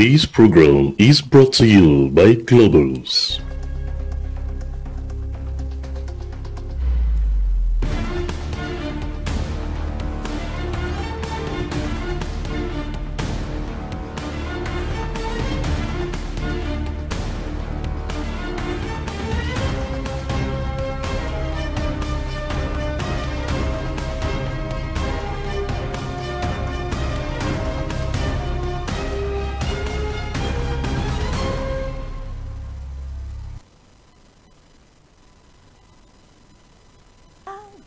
This program is brought to you by Globals.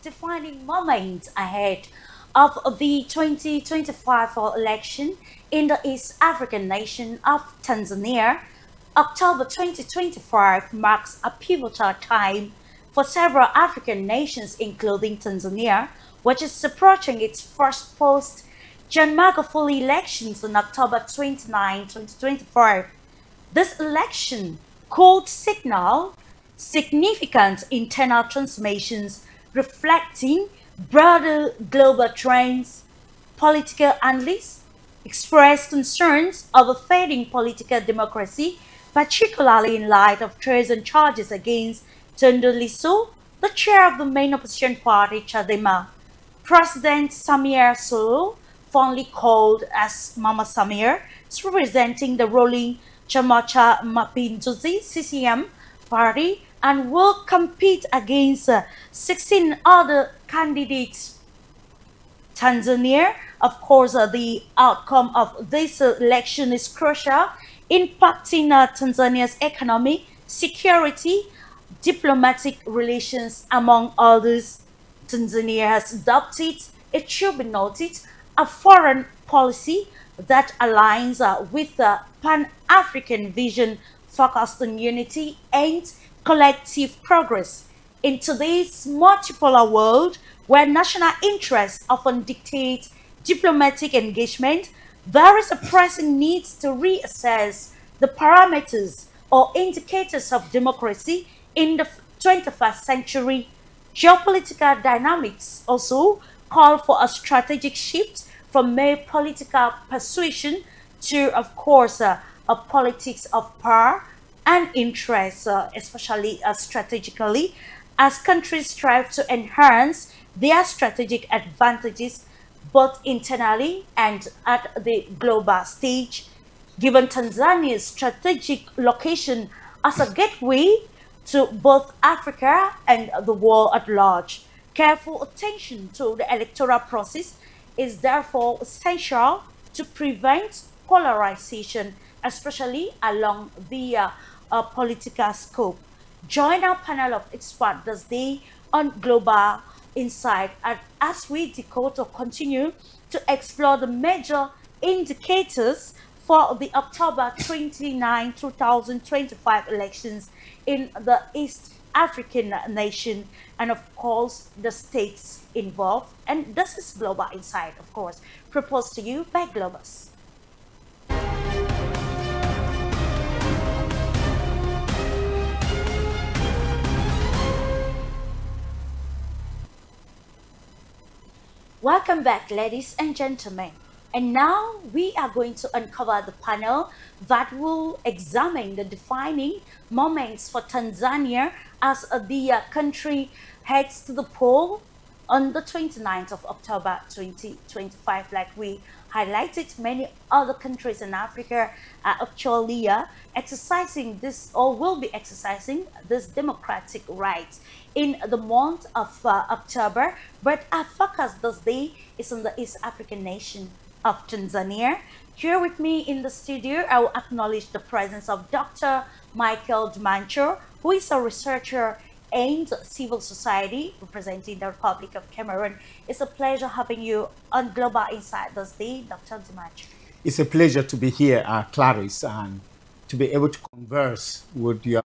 Defining moment ahead of the 2025 election in the East African nation of Tanzania, October 2025 marks a pivotal time for several African nations, including Tanzania, which is approaching its first post-John Magufuli elections on October 29, 2025. This election could signal significant internal transformations reflecting broader global trends. Political analysts expressed concerns over fading political democracy, particularly in light of treason charges against Tundu Lissu, the chair of the main opposition party Chadema. President Samir Suluhu, fondly called as Mama Samir, is representing the ruling Chamacha Mapinduzi CCM party and will compete against 16 other candidates. Tanzania, of course, the outcome of this election is crucial, impacting Tanzania's economy, security, diplomatic relations, among others. Tanzania has adopted, it should be noted, a foreign policy that aligns with the Pan-African vision focused on unity and collective progress. In today's multipolar world, where national interests often dictate diplomatic engagement, there is a pressing need to reassess the parameters or indicators of democracy in the 21st century. Geopolitical dynamics also call for a strategic shift from mere political persuasion to, of course, a politics of power and interest, especially strategically, as countries strive to enhance their strategic advantages both internally and at the global stage. Given Tanzania's strategic location as a gateway to both Africa and the world at large, careful attention to the electoral process is therefore essential to prevent polarization, especially along the political scope. Join our panel of experts this day on Global Insight as we decode or continue to explore the major indicators for the October 29, 2025 elections in the East African nation and of course the states involved. And this is Global Insight, of course, proposed to you by Globus. Welcome back, ladies and gentlemen. And now we are going to uncover the panel that will examine the defining moments for Tanzania as the country heads to the poll on the 29th of October 2025. Like we highlighted, many other countries in Africa are actually exercising this or will be exercising this democratic right in the month of October. But our focus this day is on the East African nation of Tanzania. Here with me in the studio, I will acknowledge the presence of Dr. Michael Dimancho, who is a researcher and civil society representing the Republic of Cameroon. It's a pleasure having you on Global Insight this day, Dr. Dimancho. It's a pleasure to be here, Clarice, and to be able to converse with your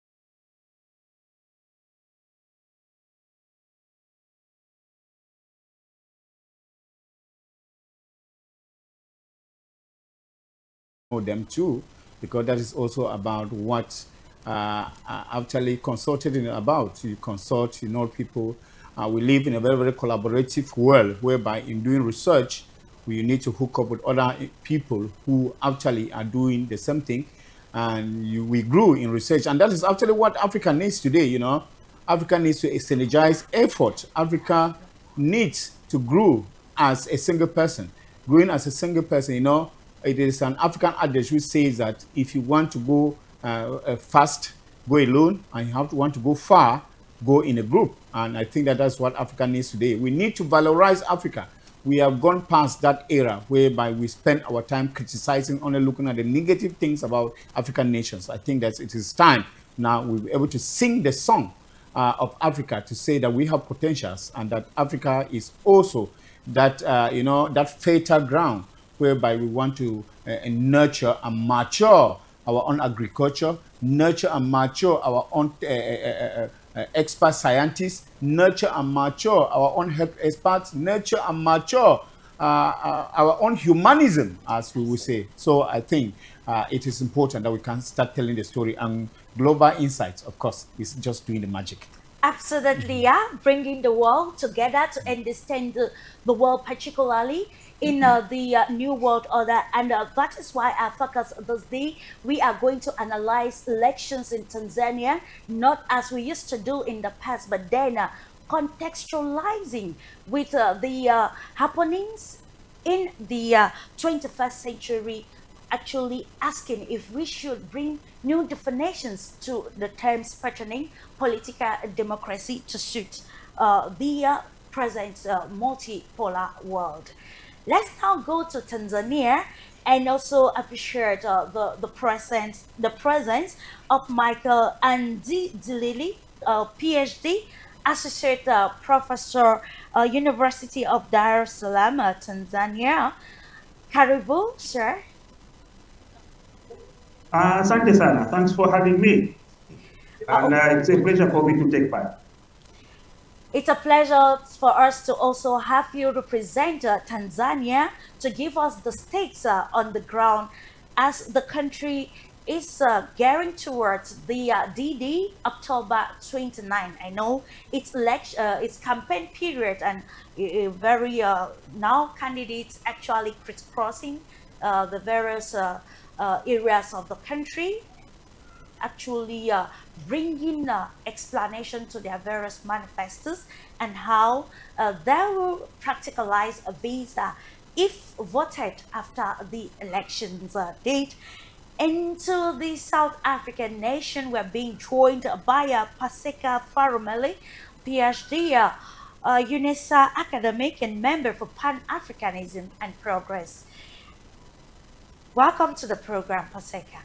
them too, because that is also about what actually consulted about. You consult, you know, people. We live in a very, very collaborative world whereby in doing research, We need to hook up with other people who actually are doing the same thing. And we grew in research. And that is actually what Africa needs today, you know. Africa needs to synergize effort. Africa needs to grow as a single person. Growing as a single person, you know, it is an African adage which says that if you want to go fast, go alone, and you want to go far, go in a group. And I think that that's what Africa needs today. We need to valorize Africa. We have gone past that era whereby we spend our time criticizing, only looking at the negative things about African nations. I think that it is time now we'll be able to sing the song of Africa, to say that we have potentials, and that Africa is also that, you know, that fertile ground whereby we want to nurture and mature our own agriculture, nurture and mature our own expert scientists, nurture and mature our own health experts, nurture and mature our own humanism, as we will say. So I think it is important that we can start telling the story, and Global Insights, of course, is just doing the magic. Absolutely, yeah. Bringing the world together to understand the world, particularly in the New World Order. And that is why our focus this day, we are going to analyze elections in Tanzania, not as we used to do in the past, but then contextualizing with the happenings in the 21st century, actually asking if we should bring new definitions to the terms pertaining political democracy to suit the present multipolar world. Let's now go to Tanzania and also appreciate the presence of Michael Andilili, PhD, Associate Professor, University of Dar es Salaam, Tanzania. Karibu, sir. Asante sana. Thanks for having me. And it's a pleasure for me to take part. It's a pleasure for us to also have you represent Tanzania, to give us the stakes on the ground as the country is gearing towards the DD October 29. I know it's it's campaign period, and very now candidates actually crisscrossing the various areas of the country, actually bringing explanation to their various manifestos and how they will practicalize a visa if voted after the elections date. Into the South African nation, we're being joined by Paseka Farumeli, PhD, UNISA academic and member for Pan-Africanism and Progress. Welcome to the program, Paseka.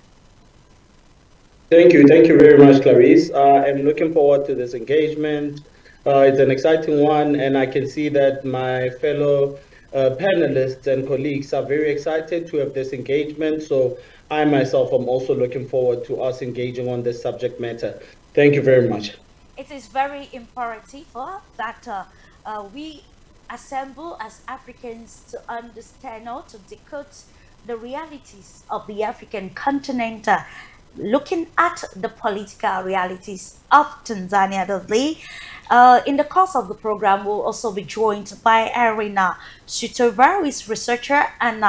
Thank you very much, Clarice. I'm looking forward to this engagement. It's an exciting one, and I can see that my fellow panelists and colleagues are very excited to have this engagement. So I myself am also looking forward to us engaging on this subject matter. Thank you very much. It is very imperative that we assemble as Africans to understand or to decode the realities of the African continent, looking at the political realities of Tanzania today. In the course of the program, we'll also be joined by Irina Shutova, who is researcher and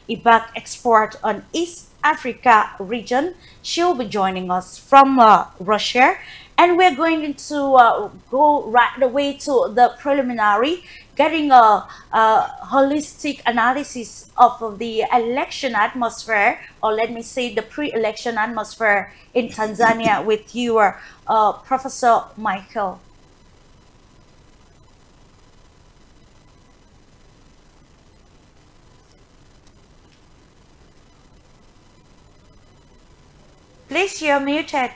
IBAC expert on East Africa region. She'll be joining us from Russia, and we're going to go right away to the preliminary, getting a holistic analysis of the election atmosphere, or let me say the pre-election atmosphere in Tanzania with you, Professor Michael. Please, you're muted.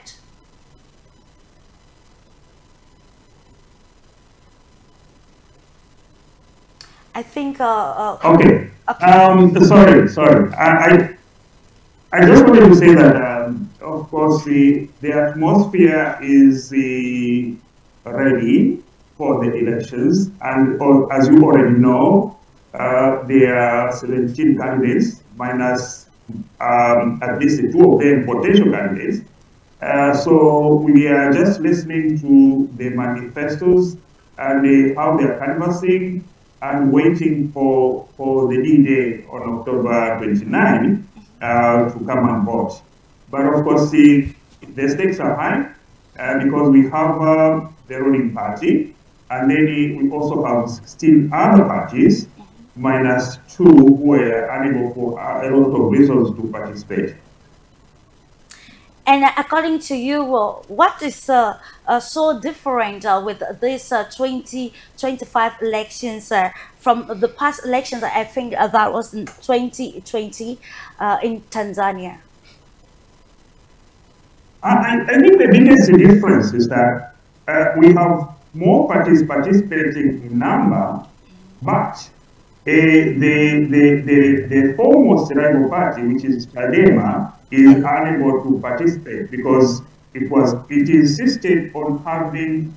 I think. Okay. Sorry. I just wanted to say that, of course, the atmosphere is ready for the elections, and as you already know, there are 17 candidates minus at least two of them potential candidates. So we are just listening to the manifestos and how they are canvassing, and waiting for the D-Day on October 29 to come and vote. But of course, the stakes are high because we have the ruling party, and then we also have 16 other parties, minus 2 who were unable for a lot of reasons to participate. And according to you, what is so different with this 2025 elections from the past elections? I think that was in 2020 in Tanzania. I think the biggest difference is that we have more parties participating in number, but the foremost rival party, which is Chadema, is unable to participate because it insisted on having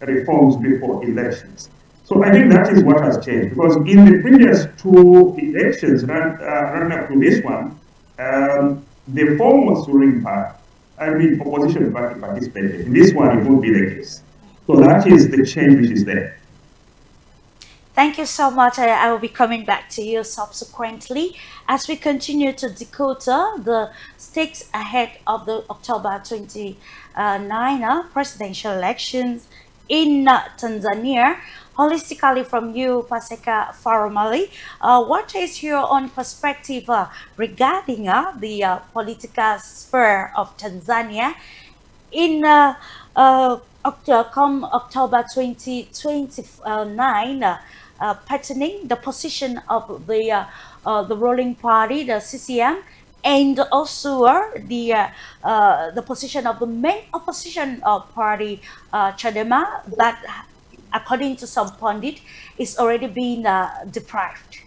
reforms before elections. So I think that is what has changed, because in the previous 2 elections run up to this one, the foremost ruling party, opposition party participated. In this one, it won't be the case. So that is the change which is there. Thank you so much. I will be coming back to you subsequently as we continue to decode the stakes ahead of the October 29 presidential elections in Tanzania. Holistically, from you, Paseka Faramali, what is your own perspective regarding the political sphere of Tanzania in come October 2029, patterning the position of the ruling party, the CCM, and also the position of the main opposition party, Chadema, that, according to some pundit, is already being deprived.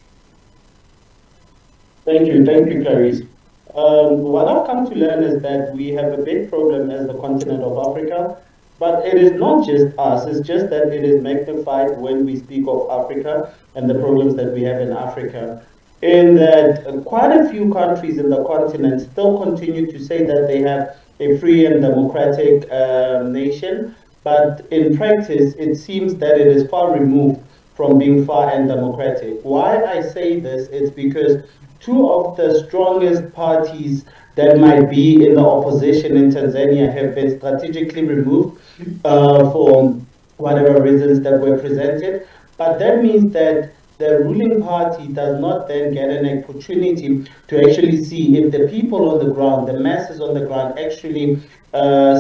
Thank you, Clarice. What I've come to learn is that we have a big problem as the continent of Africa, but it is not just us, it's just that it is magnified when we speak of Africa and the problems that we have in Africa. In that quite a few countries in the continent still continue to say that they have a free and democratic nation, but in practice, it seems that it is far removed from being fair and democratic. Why I say this is because 2 of the strongest parties that might be in the opposition in Tanzania have been strategically removed for whatever reasons that were presented. But that means that the ruling party does not then get an opportunity to actually see if the people on the ground, the masses on the ground, actually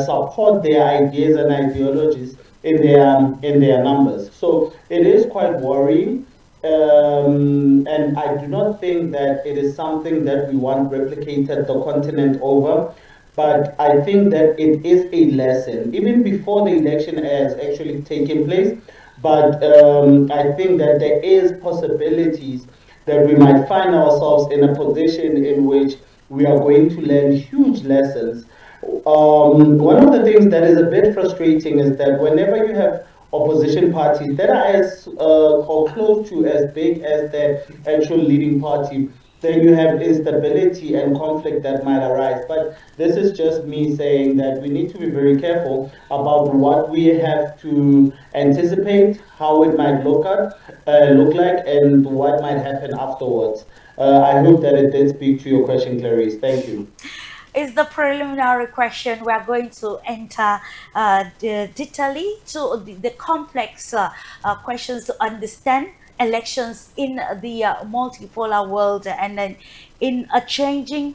support their ideas and ideologies in their numbers. So it is quite worrying. And I do not think that it is something that we want replicated the continent over, but I think that it is a lesson, even before the election has actually taken place. But I think that there is possibilities that we might find ourselves in a position in which we are going to learn huge lessons. One of the things that is a bit frustrating is that whenever you have opposition parties that are as or close to as big as the actual leading party, then you have instability and conflict that might arise. But this is just me saying that we need to be very careful about what we have to anticipate, how it might look like, and what might happen afterwards. I hope that it did speak to your question, Clarice. Thank you. Is the preliminary question. We are going to enter detailedly to the complex questions to understand elections in the multipolar world, and then in a changing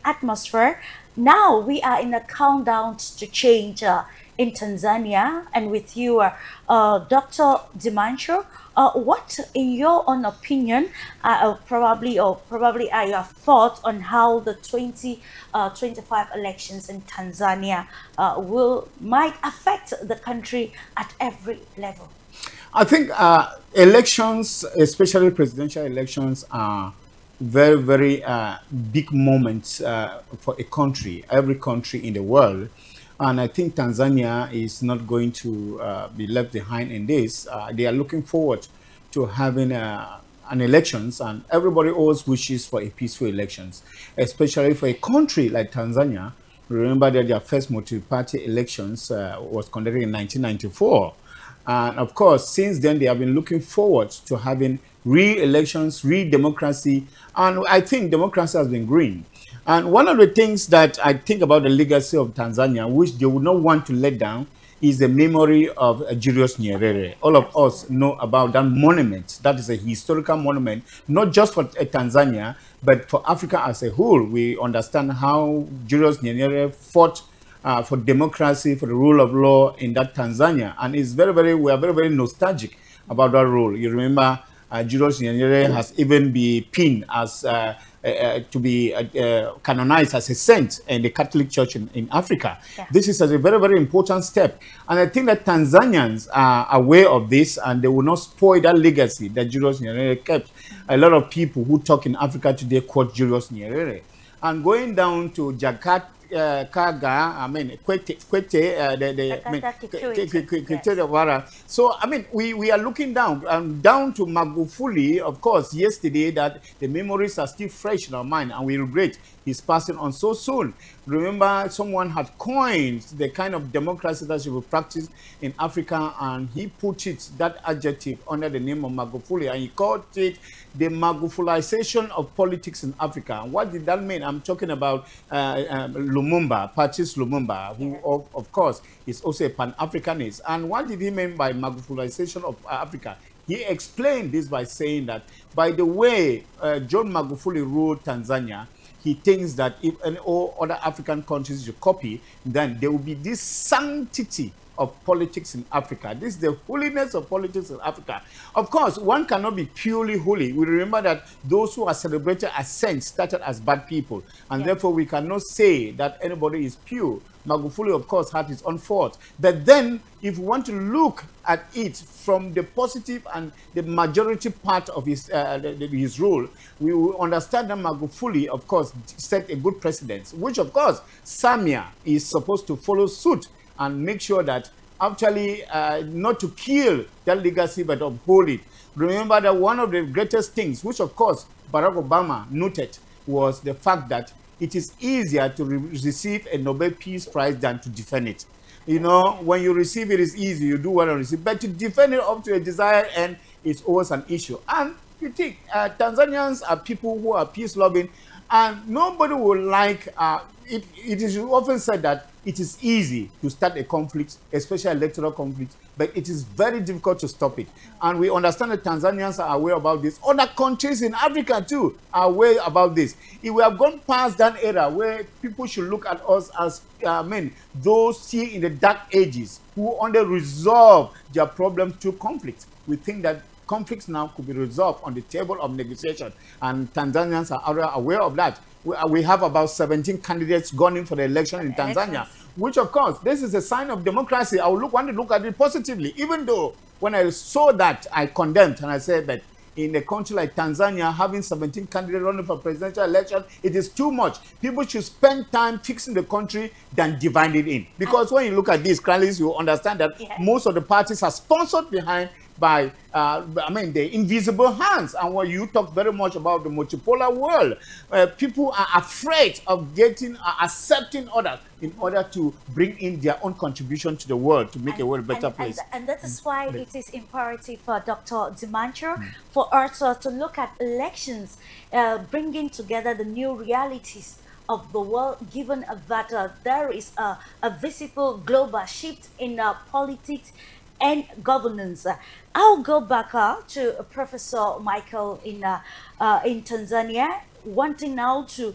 atmosphere. Now we are in a countdown to change in Tanzania, and with you, Dr. Dimansho. What, in your own opinion, probably are your thoughts on how the 2025 elections in Tanzania might affect the country at every level? I think elections, especially presidential elections, are very, very big moments for a country, every country in the world. And I think Tanzania is not going to be left behind in this. They are looking forward to having an elections, and everybody always wishes for a peaceful elections, especially for a country like Tanzania. Remember that their first multi-party elections was conducted in 1994. And of course, since then, they have been looking forward to having re-elections, re-democracy. And I think democracy has been green. And one of the things that I think about the legacy of Tanzania, which they would not want to let down, is the memory of Julius Nyerere. All of us know about that monument. That is a historical monument, not just for Tanzania, but for Africa as a whole. We understand how Julius Nyerere fought for democracy, for the rule of law in that Tanzania. And it's we are very, very nostalgic about that role. You remember Julius Nyerere has even been pinned as to be canonized as a saint in the Catholic Church in Africa. Yeah. This is a very, very important step. And I think that Tanzanians are aware of this, and they will not spoil that legacy that Julius Nyerere kept. A lot of people who talk in Africa today quote Julius Nyerere. And going down to Jakarta, So, I mean, we are looking down to Magufuli, of course, yesterday, that the memories are still fresh in our mind, and we regret his passing on so soon. Remember, someone had coined the kind of democracy that should be practiced in Africa, and he put that adjective under the name of Magufuli, and he called it the Magufulization of politics in Africa. And what did that mean? I'm talking about Lumumba, Patrice Lumumba, who, of course, is also a Pan-Africanist. And what did he mean by Magufulization of Africa? He explained this by saying that, by the way John Magufuli ruled Tanzania, he thinks that if all other African countries should copy, then there will be this sanctity of politics in Africa. This is the holiness of politics in Africa. Of course, one cannot be purely holy. We remember that those who are celebrated as saints started as bad people, and therefore we cannot say that anybody is pure. Magufuli, of course, had his own fault. But then, if we want to look at it from the positive and the majority part of his rule, we will understand that Magufuli, of course, set a good precedent, which, of course, Samia is supposed to follow suit and make sure that actually not to kill that legacy, but uphold it. Remember that one of the greatest things, which, of course, Barack Obama noted, was the fact that it is easier to receive a Nobel Peace Prize than to defend it. You know, when you receive it, it's easy, you do well and receive, but to defend it up to a desired end is always an issue. And you think Tanzanians are people who are peace-loving, and nobody will like, it is often said that it is easy to start a conflict, especially electoral conflict, but it is very difficult to stop it. And we understand that Tanzanians are aware about this. Other countries in Africa too are aware about this. If we have gone past that era where people should look at us as those seen in the dark ages who only resolve their problems through conflict, we think that conflicts now could be resolved on the table of negotiation, and Tanzanians are aware of that. We have about 17 candidates gone in for the election in Tanzania, which, of course, this is a sign of democracy. I want to look at it positively, even though when I saw that, I condemned, and I said that in a country like Tanzania, having 17 candidates running for presidential election, it is too much. People should spend time fixing the country than dividing it in. Because when you look at these rallies, you understand that most of the parties are sponsored behind by the invisible hands. And when you talk very much about the multipolar world, people are afraid of accepting others in order to bring in their own contribution to the world to make a world better place. And that is why it is imperative for Dr. Dimancho for us to look at elections, bringing together the new realities of the world, given that there is a visible global shift in politics and governance. I'll go back to Professor Michael in Tanzania, wanting now to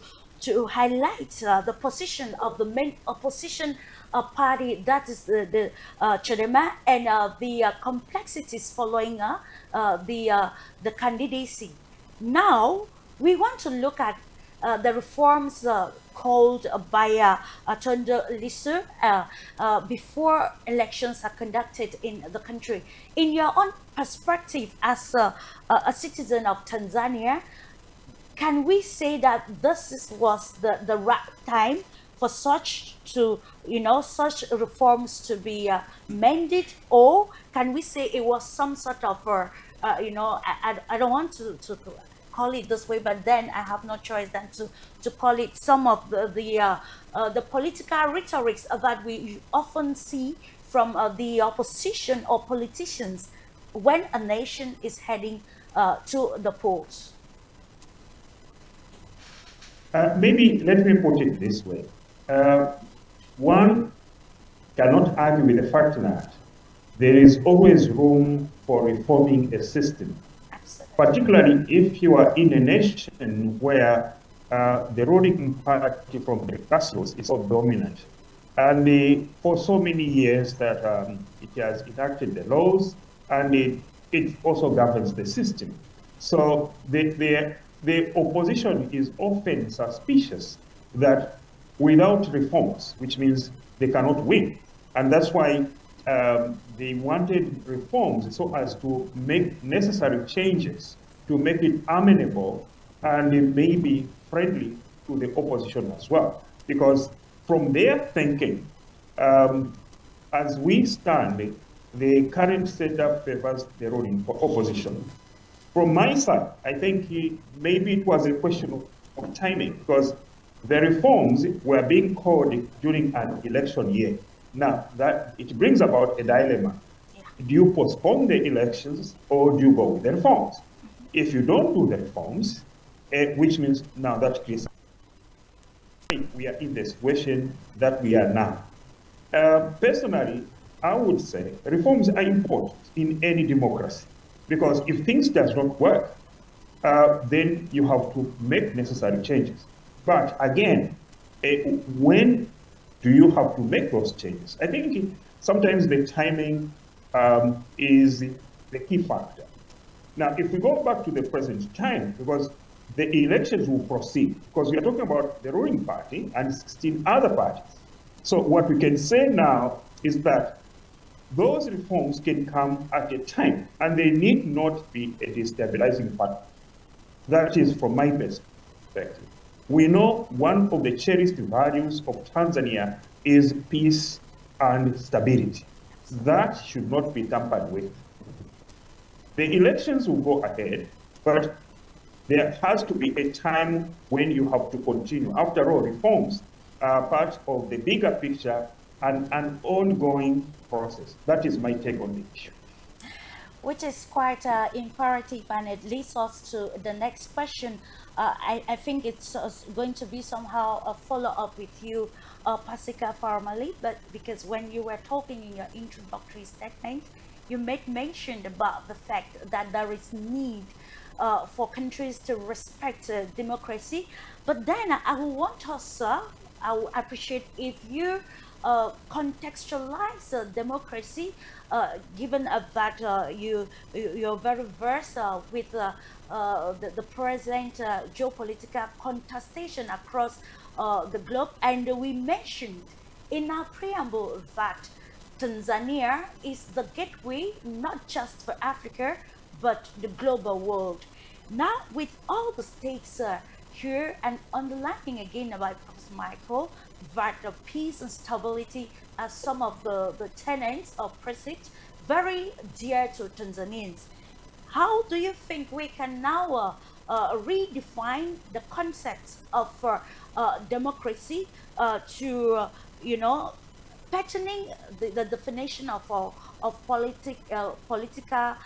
highlight the position of the main opposition party, that is the Chadema, and the complexities following the candidacy. Now, we want to look at the reforms called by Tunde Lissu before elections are conducted in the country. In your own perspective as a citizen of Tanzania, can we say that this was the right time for such reforms to be mended, or can we say it was some sort of I don't want to call it this way, but then I have no choice than to call it some of the political rhetorics that we often see from the opposition or politicians when a nation is heading to the polls? Maybe let me put it this way. One cannot argue with the fact that there is always room for reforming a system, particularly if you are in a nation where the ruling party from the grassroots is so dominant. And for so many years that it has enacted the laws, and it also governs the system. So the opposition is often suspicious that without reforms, which means they cannot win. And that's why they wanted reforms so as to make necessary changes to make it amenable and maybe friendly to the opposition as well. Because from their thinking, as we stand, the current setup favors the ruling opposition. From my side, I think maybe it was a question of timing, because the reforms were being called during an election year. Now, that it brings about a dilemma. Do you postpone the elections or do you go with the reforms? If you don't do the reforms, which means now that creates, we are in the situation that we are now. Personally, I would say reforms are important in any democracy, because if things does not work, then you have to make necessary changes. But again, when do you have to make those changes? I think sometimes the timing is the key factor. Now, if we go back to the present time, because the elections will proceed, because we are talking about the ruling party and 16 other parties. So what we can say now is that those reforms can come at a time, and they need not be a destabilizing factor. That is from my perspective. We know one of the cherished values of Tanzania is peace and stability. That should not be tampered with. The elections will go ahead, but there has to be a time when you have to continue. After all, reforms are part of the bigger picture and an ongoing process. That is my take on the issue. Which is quite imperative, and it leads us to the next question. I think it's going to be somehow a follow-up with you, Pasika formally, but because when you were talking in your introductory statement, you made mention about the fact that there is need for countries to respect democracy. But then I will want us, I will appreciate if you contextualize democracy, given that you're very versed with the present geopolitical contestation across the globe, and we mentioned in our preamble that Tanzania is the gateway not just for Africa but the global world. Now, with all the stakes here, and underlining again by Professor Michael that the peace and stability are some of the tenets of precepts very dear to Tanzanians. How do you think we can now redefine the concept of democracy to, patterning the definition of political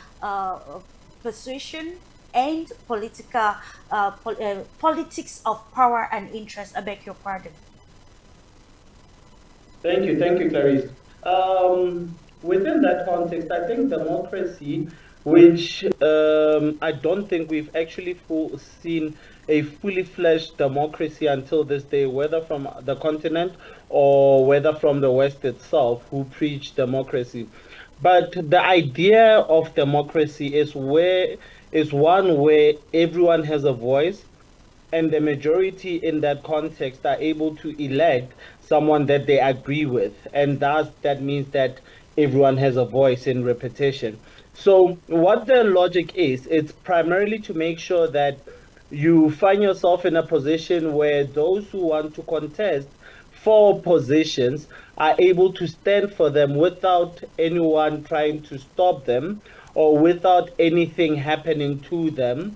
persuasion and politics of power and interest? I beg your pardon. Thank you, Clarice. Within that context, I think democracy, which I don't think we've actually seen a fully fledged democracy until this day, whether from the continent or whether from the West itself, who preach democracy. But the idea of democracy is one where everyone has a voice, and the majority in that context are able to elect someone that they agree with, and thus that means that everyone has a voice in repetition. So what the logic is, it's primarily to make sure that you find yourself in a position where those who want to contest for positions are able to stand for them without anyone trying to stop them or without anything happening to them.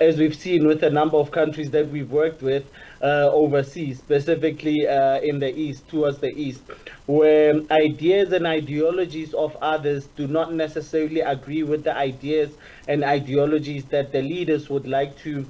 As we've seen with a number of countries that we've worked with, overseas, specifically in the east, towards the east, where ideas and ideologies of others do not necessarily agree with the ideas and ideologies that the leaders would like to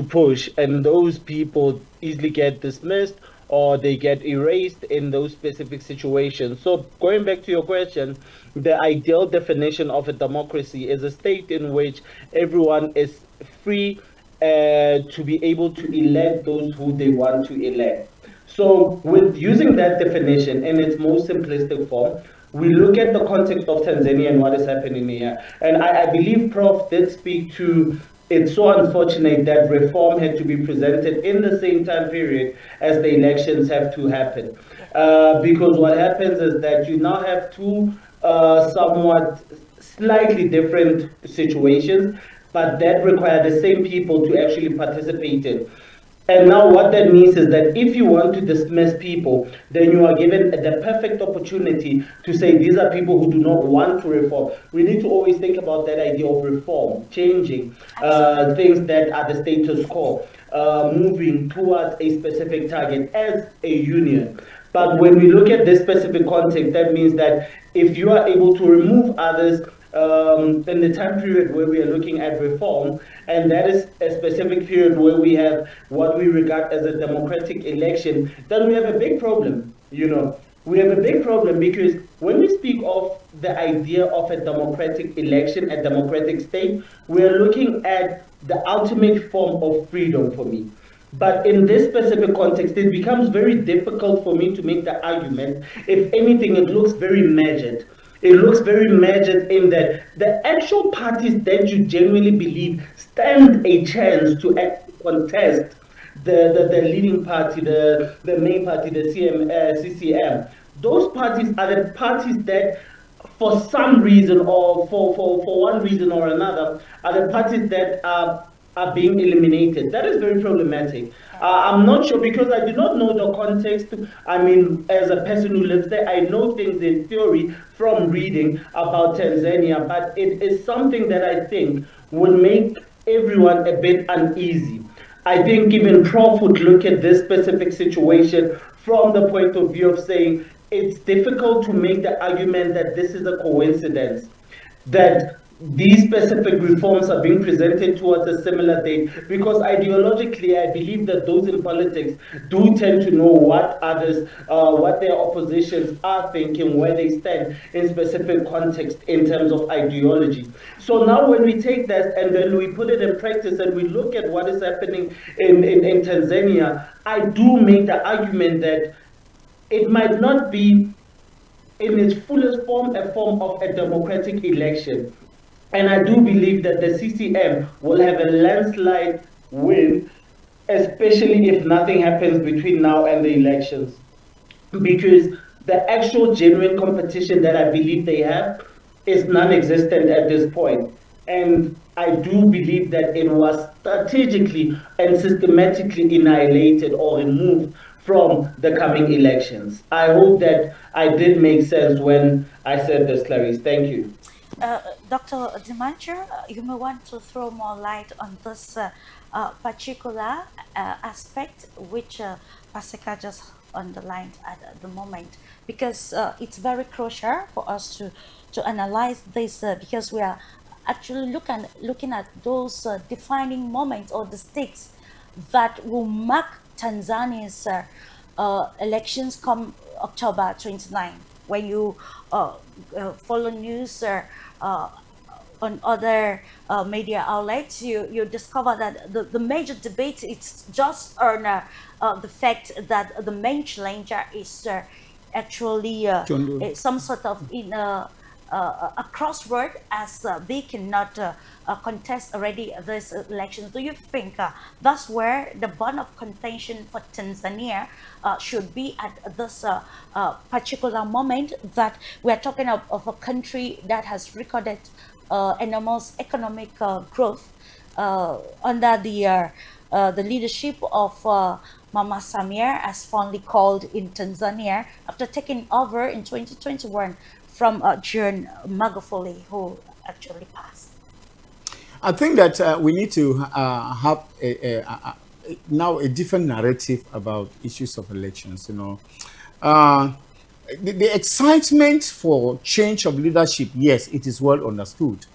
push, and those people easily get dismissed or they get erased in those specific situations. So going back to your question, the ideal definition of a democracy is a state in which everyone is free to be able to elect those who they want to elect. So with using that definition in its most simplistic form, we look at the context of Tanzania and what is happening here. And I believe Prof did speak to, it's so unfortunate that reform had to be presented in the same time period as the elections have to happen. Because what happens is that you now have two somewhat slightly different situations, but that require the same people to actually participate in. And now what that means is that if you want to dismiss people, then you are given the perfect opportunity to say these are people who do not want to reform. We need to always think about that idea of reform, changing things that are the status quo, moving towards a specific target as a union. But when we look at this specific context, that means that if you are able to remove others in the time period where we are looking at reform, and that is a specific period where we have what we regard as a democratic election, then we have a big problem. You know, we have a big problem because when we speak of the idea of a democratic election, a democratic state, we are looking at the ultimate form of freedom for me. But in this specific context, it becomes very difficult for me to make the argument. If anything, it looks very measured. It looks very measured in that the actual parties that you genuinely believe stand a chance to contest the leading party, the main party, the CCM. Those parties are the parties that, for some reason or for one reason or another, are the parties that are being eliminated. That is very problematic. I'm not sure because I do not know the context. I mean, as a person who lives there, I know things in theory from reading about Tanzania, but it is something that I think would make everyone a bit uneasy. I think even Prof would look at this specific situation from the point of view of saying it's difficult to make the argument that this is a coincidence, that these specific reforms are being presented towards a similar date, because ideologically I believe that those in politics do tend to know what others, what their oppositions are thinking, where they stand in specific context in terms of ideology. So now when we take that and then we put it in practice and we look at what is happening in Tanzania, I do make the argument that it might not be in its fullest form a form of a democratic election. And I do believe that the CCM will have a landslide win, especially if nothing happens between now and the elections. Because the actual genuine competition that I believe they have is non-existent at this point. And I do believe that it was strategically and systematically annihilated or removed from the coming elections. I hope that I did make sense when I said this, Clarice. Thank you. Dr. Dimancher, you may want to throw more light on this particular aspect which Pasika just underlined at the moment, because it's very crucial for us to analyze this because we are actually looking at those defining moments or the stakes that will mark Tanzania's elections come October 29. When you follow news on other media outlets, you discover that the major debate is just on the fact that the main challenger is actually some sort of in a crossword, as they cannot contest already this election. Do you think that's where the bone of contention for Tanzania should be at this particular moment, that we are talking of a country that has recorded enormous economic growth under the leadership of Mama Samia, as fondly called in Tanzania, after taking over in 2021 from John Magufuli, who actually passed? I think that we need to have now a different narrative about issues of elections. Uh, the excitement for change of leadership, yes, it is well understood.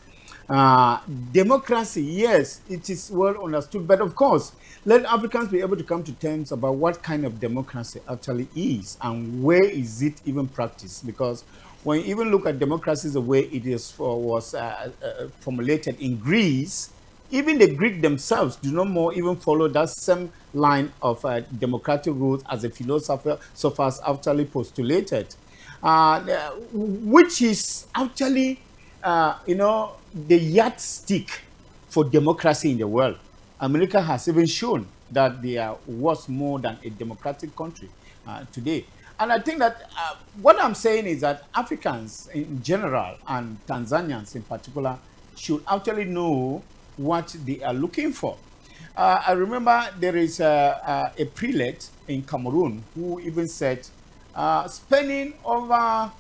Democracy, yes, it is well understood. But of course, let Africans be able to come to terms about what kind of democracy actually is and where is it even practiced. Because when you even look at democracy the way it was formulated in Greece, even the Greeks themselves do not more even follow that same line of democratic rules as the philosophers actually postulated, which is actually, the yardstick for democracy in the world. America has even shown that they are worth more than a democratic country today. And I think that what I'm saying is that Africans in general and Tanzanians in particular should actually know what they are looking for. I remember there is a prelate in Cameroon who even said spending over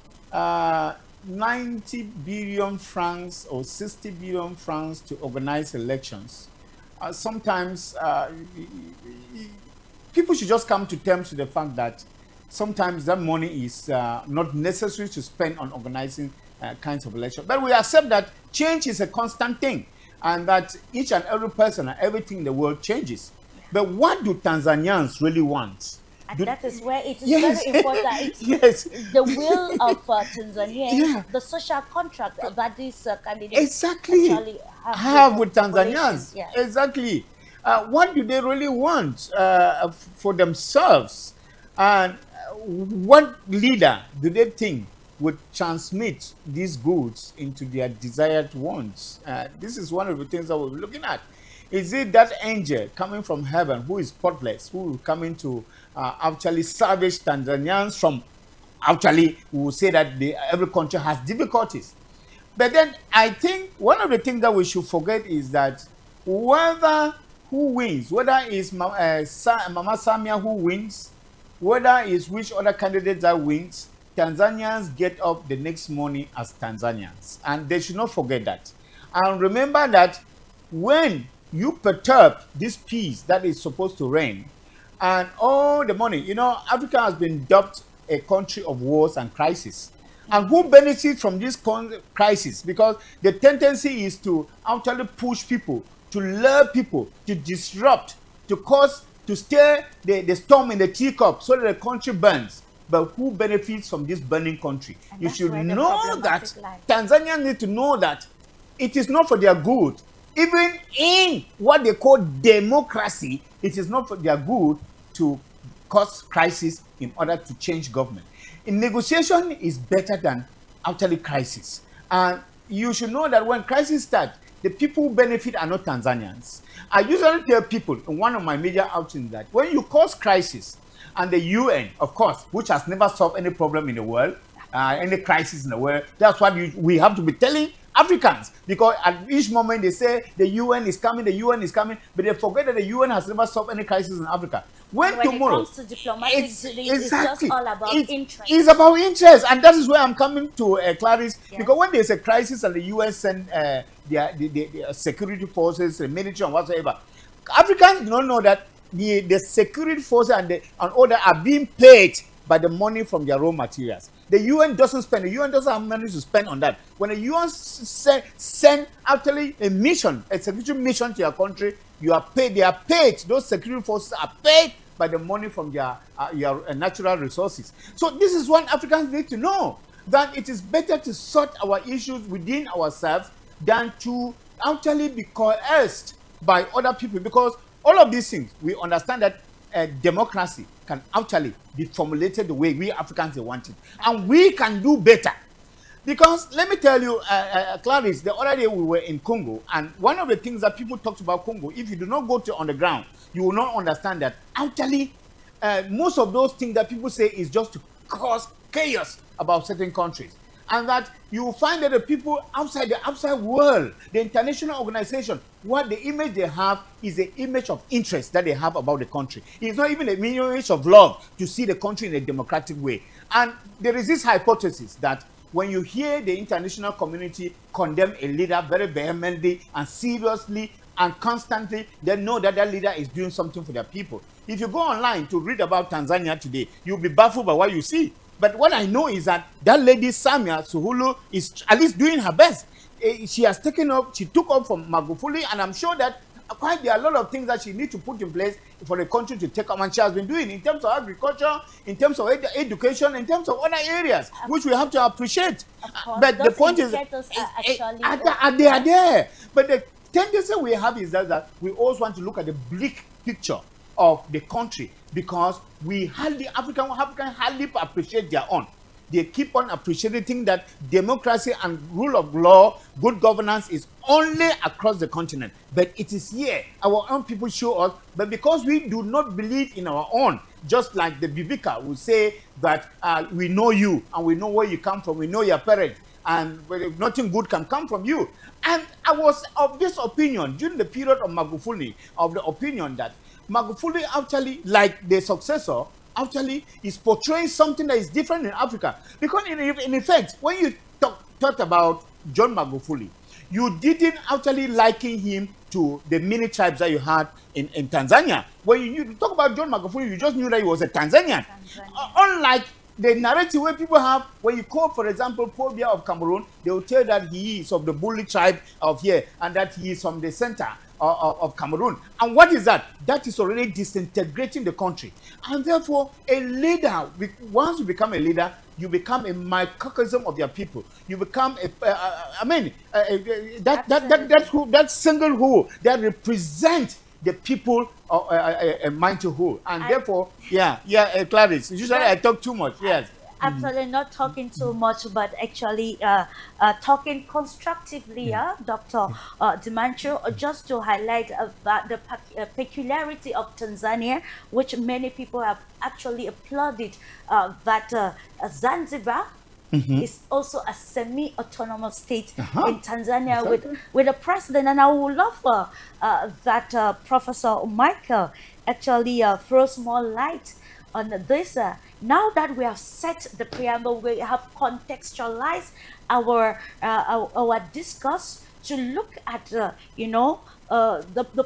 90 billion francs or 60 billion francs to organize elections. Sometimes people should just come to terms with the fact that sometimes that money is not necessary to spend on organizing kinds of elections. But we accept that change is a constant thing and that each and every person and everything in the world changes. But what do Tanzanians really want? And that is where it is very important. Yes. The will of Tanzania, the social contract that these candidates exactly actually have with Tanzanians. Yeah. Exactly. What do they really want for themselves? And what leader do they think would transmit these goods into their desired wants? This is one of the things that we're looking at. Is it that angel coming from heaven who is spotless, who will come into actually salvage Tanzanians from, actually, we will say that every country has difficulties. But then I think one of the things that we should forget is that whether who wins, whether it's Mama Samia who wins, whether it's which other candidate that wins, Tanzanians get up the next morning as Tanzanians. And they should not forget that. And remember that when you perturb this peace that is supposed to reign, and all the money, Africa has been dubbed a country of wars and crises. And who benefits from this crisis? Because the tendency is to actually push people, to lure people, to disrupt, to cause, to stir the storm in the teacup so that the country burns. But who benefits from this burning country? And you should know that Tanzanians need to know that it is not for their good. Even in what they call democracy, it is not for their good to cause crisis in order to change government. In negotiation is better than actually crisis. And you should know that when crisis starts, the people who benefit are not Tanzanians. I usually tell people in one of my media outings that when you cause crisis, and the UN, of course, which has never solved any problem in the world, any crisis in the world, that's what we have to be telling Africans, because at each moment they say the UN is coming, but they forget that the UN has never solved any crisis in Africa. When tomorrow, it comes to diplomatic, it's just all about interest. It's about interest, and that is where I'm coming to, Clarice, because when there's a crisis and the UN send the security forces, the military and whatsoever, Africans do not know that the security forces and order are being paid by the money from their raw materials. The UN doesn't spend. The UN doesn't have money to spend on that. When the UN send actually a mission, a security mission to your country, you are paid. They are paid. Those security forces are paid by the money from their your natural resources. So this is what Africans need to know, that it is better to sort our issues within ourselves than to actually be coerced by other people, because all of these things, we understand that democracy can actually be formulated the way we Africans want it. And we can do better. Because let me tell you, Clarice, the other day we were in Congo, and one of the things that people talked about Congo, if you do not go to on the ground, you will not understand that actually most of those things that people say is just to cause chaos about certain countries. And that you will find that the people outside the outside world, the international organization, what the image they have is the image of interest that they have about the country. It's not even an image of love to see the country in a democratic way. And there is this hypothesis that when you hear the international community condemn a leader very vehemently and seriously and constantly they know that that leader is doing something for their people. If you go online to read about Tanzania today, you'll be baffled by what you see. But what I know is that that lady Samia Suluhu is at least doing her best. She took up from Magufuli, and I'm sure that quite there are a lot of things that she needs to put in place for the country to take up, and she has been doing in terms of agriculture, in terms of education, in terms of other areas, which we have to appreciate. But the point is, they are there. But the tendency we have is that we always want to look at the bleak picture of the country, because African hardly appreciate their own. They keep on appreciating that democracy and rule of law, good governance is only across the continent. But it is here. Our own people show us. But because we do not believe in our own, just like the Bibika will say that we know you and we know where you come from, we know your parents, and nothing good can come from you. And I was of this opinion during the period of Magufuli, of the opinion that Magufuli actually, like the successor, actually is portraying something that is different in Africa. Because in effect, when you talked about John Magufuli, you didn't actually liken him to the many tribes that you had in Tanzania. When you talk about John Magufuli, you just knew that he was a Tanzanian. Unlike the narrative where people have, when you call, for example, Paul Biya of Cameroon, they will tell that he is of the Buli tribe of here, and that he is from the center of Cameroon. And what is that? That is already disintegrating the country. And therefore, a leader, once you become a leader, you become a microcosm of your people. You become that single whole that represents the people of a mighty whole. And therefore, Clarice, usually I talk too much. Yes. Absolutely not talking too much, but actually talking constructively, Dr. Dimancho, just to highlight about the peculiarity of Tanzania, which many people have actually applauded, that Zanzibar is also a semi-autonomous state in Tanzania with a president. And I would love that Professor Michael actually throws more light on this. Now that we have set the preamble, we have contextualized our discourse to look at the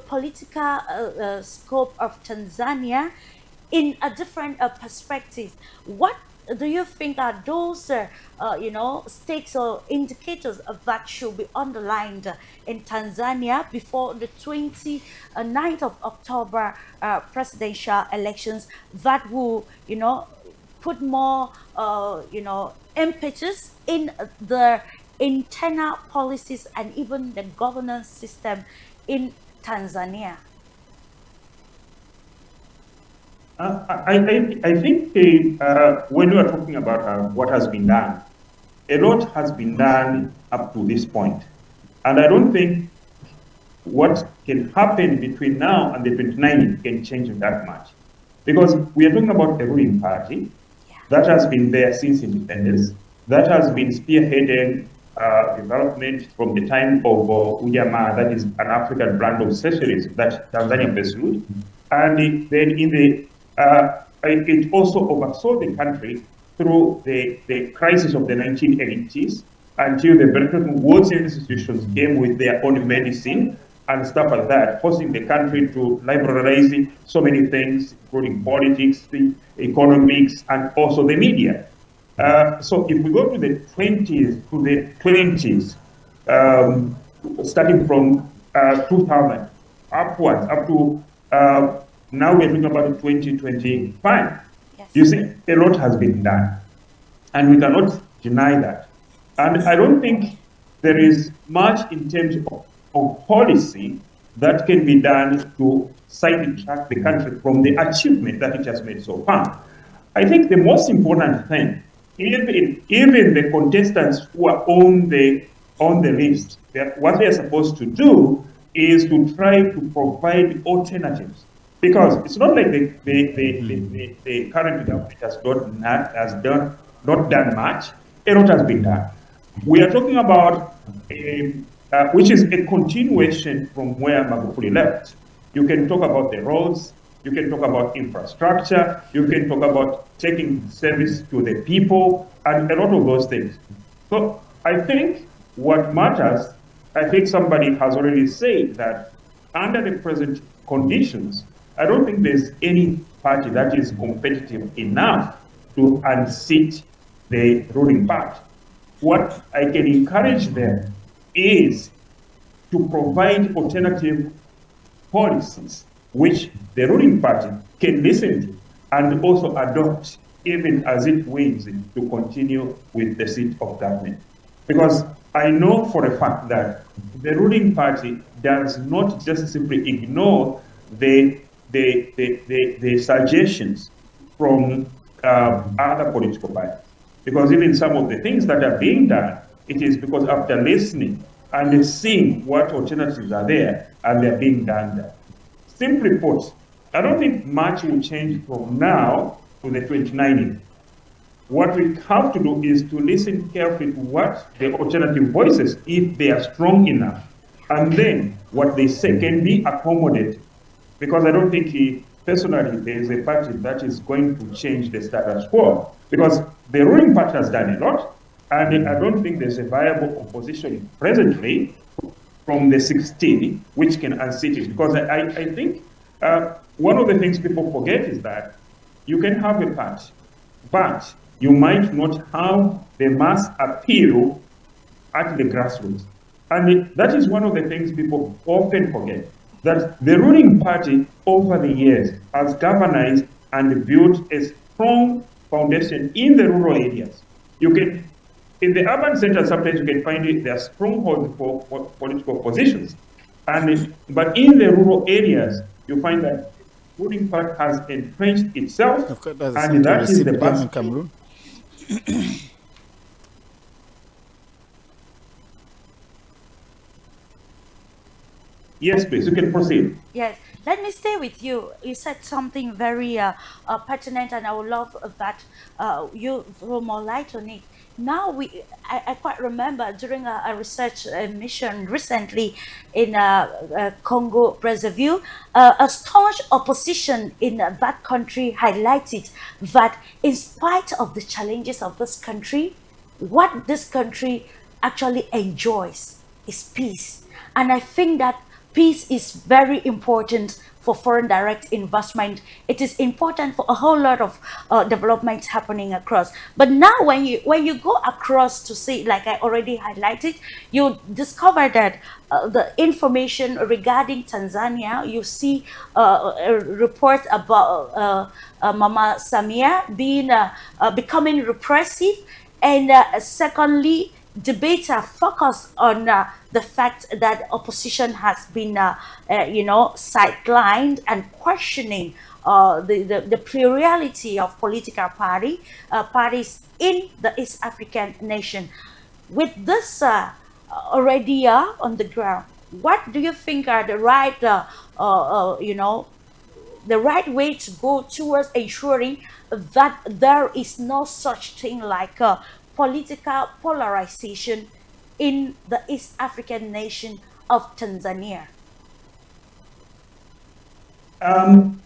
political scope of Tanzania in a different perspective. What do you think are those stakes or indicators that should be underlined in Tanzania before the 29th of October presidential elections that will put more impetus in the internal policies and even the governance system in Tanzania? I think when we are talking about what has been done, a lot has been done up to this point. And I don't think what can happen between now and the 29th can change that much. Because we are talking about a ruling party that has been there since independence, that has been spearheading development from the time of Ujamaa, that is an African brand of socialism that Tanzania pursued. And then it also oversaw the country through the crisis of the 1980s until the Bretton Woods institutions came with their own medicine and stuff like that, forcing the country to liberalize so many things, including politics, the economics, and also the media. So if we go to the 20s, starting from 2000 upwards, up to now we're talking about 2025. Yes. You see, a lot has been done, and we cannot deny that. And I don't think there is much in terms of policy that can be done to sidetrack the country from the achievement that it has made so far. I think the most important thing, even the contestants who are on the list, what they are supposed to do is to try to provide alternatives. Because it's not like the current government has not done much. A lot has been done. We are talking about which is a continuation from where Magufuli left. You can talk about the roads, you can talk about infrastructure, you can talk about taking service to the people, and a lot of those things. So I think what matters, I think somebody has already said that under the present conditions, I don't think there's any party that is competitive enough to unseat the ruling party. What I can encourage them is to provide alternative policies which the ruling party can listen to and also adopt even as it wins to continue with the seat of government. Because I know for a fact that the ruling party does not just simply ignore the suggestions from other political parties. Because even some of the things that are being done, it is because after listening and seeing what alternatives are there, and they're being done there. Simply put, I don't think much will change from now to the 29th. What we have to do is to listen carefully to what the alternative voices, if they are strong enough, and then what they say can be accommodated. Because I don't think personally there is a party that is going to change the status quo. Because the ruling party has done a lot, and I don't think there's a viable opposition presently from the 16 which can unseat it. Because I think one of the things people forget is that you can have a party, but you might not have the mass appeal at the grassroots. And that is one of the things people often forget, that the ruling party over the years has galvanized and built a strong foundation in the rural areas. You can, in the urban centers, sometimes you can find it, there are strongholds for political positions. But in the rural areas, you find that the ruling party has entrenched itself, and that is the best. Cameroon. Yes, please, you can proceed. Yes, let me stay with you. You said something very pertinent, and I would love that you throw more light on it. Now, I quite remember during a research mission recently in Congo Brazzaville, a staunch opposition in that country highlighted that in spite of the challenges of this country, what this country actually enjoys is peace. And I think that peace is very important for foreign direct investment. It is important for a whole lot of developments happening across. But now when you go across to see, like I already highlighted, you discover that the information regarding Tanzania, you see a report about Mama Samia being becoming repressive, and secondly, debates are focused on the fact that opposition has been, sidelined and questioning the plurality of political parties in the East African nation. With this already on the ground, what do you think are the right, the right way to go towards ensuring that there is no such thing like political polarization in the East African nation of Tanzania?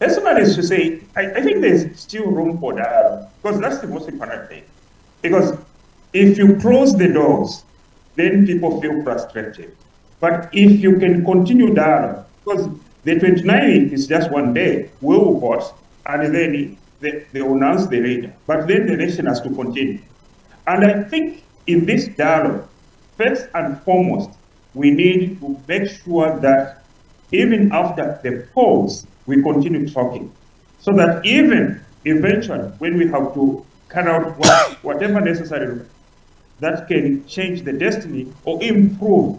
Personally, to say, I think there's still room for dialogue, because that's the most important thing. Because if you close the doors, then people feel frustrated. But if you can continue dialogue, because the 29th is just one day, we will vote, and then they will announce the leader. But then the nation has to continue. And I think in this dialogue, first and foremost, we need to make sure that even after the polls, we continue talking. So that even eventually, when we have to carry out whatever necessary, that can change the destiny or improve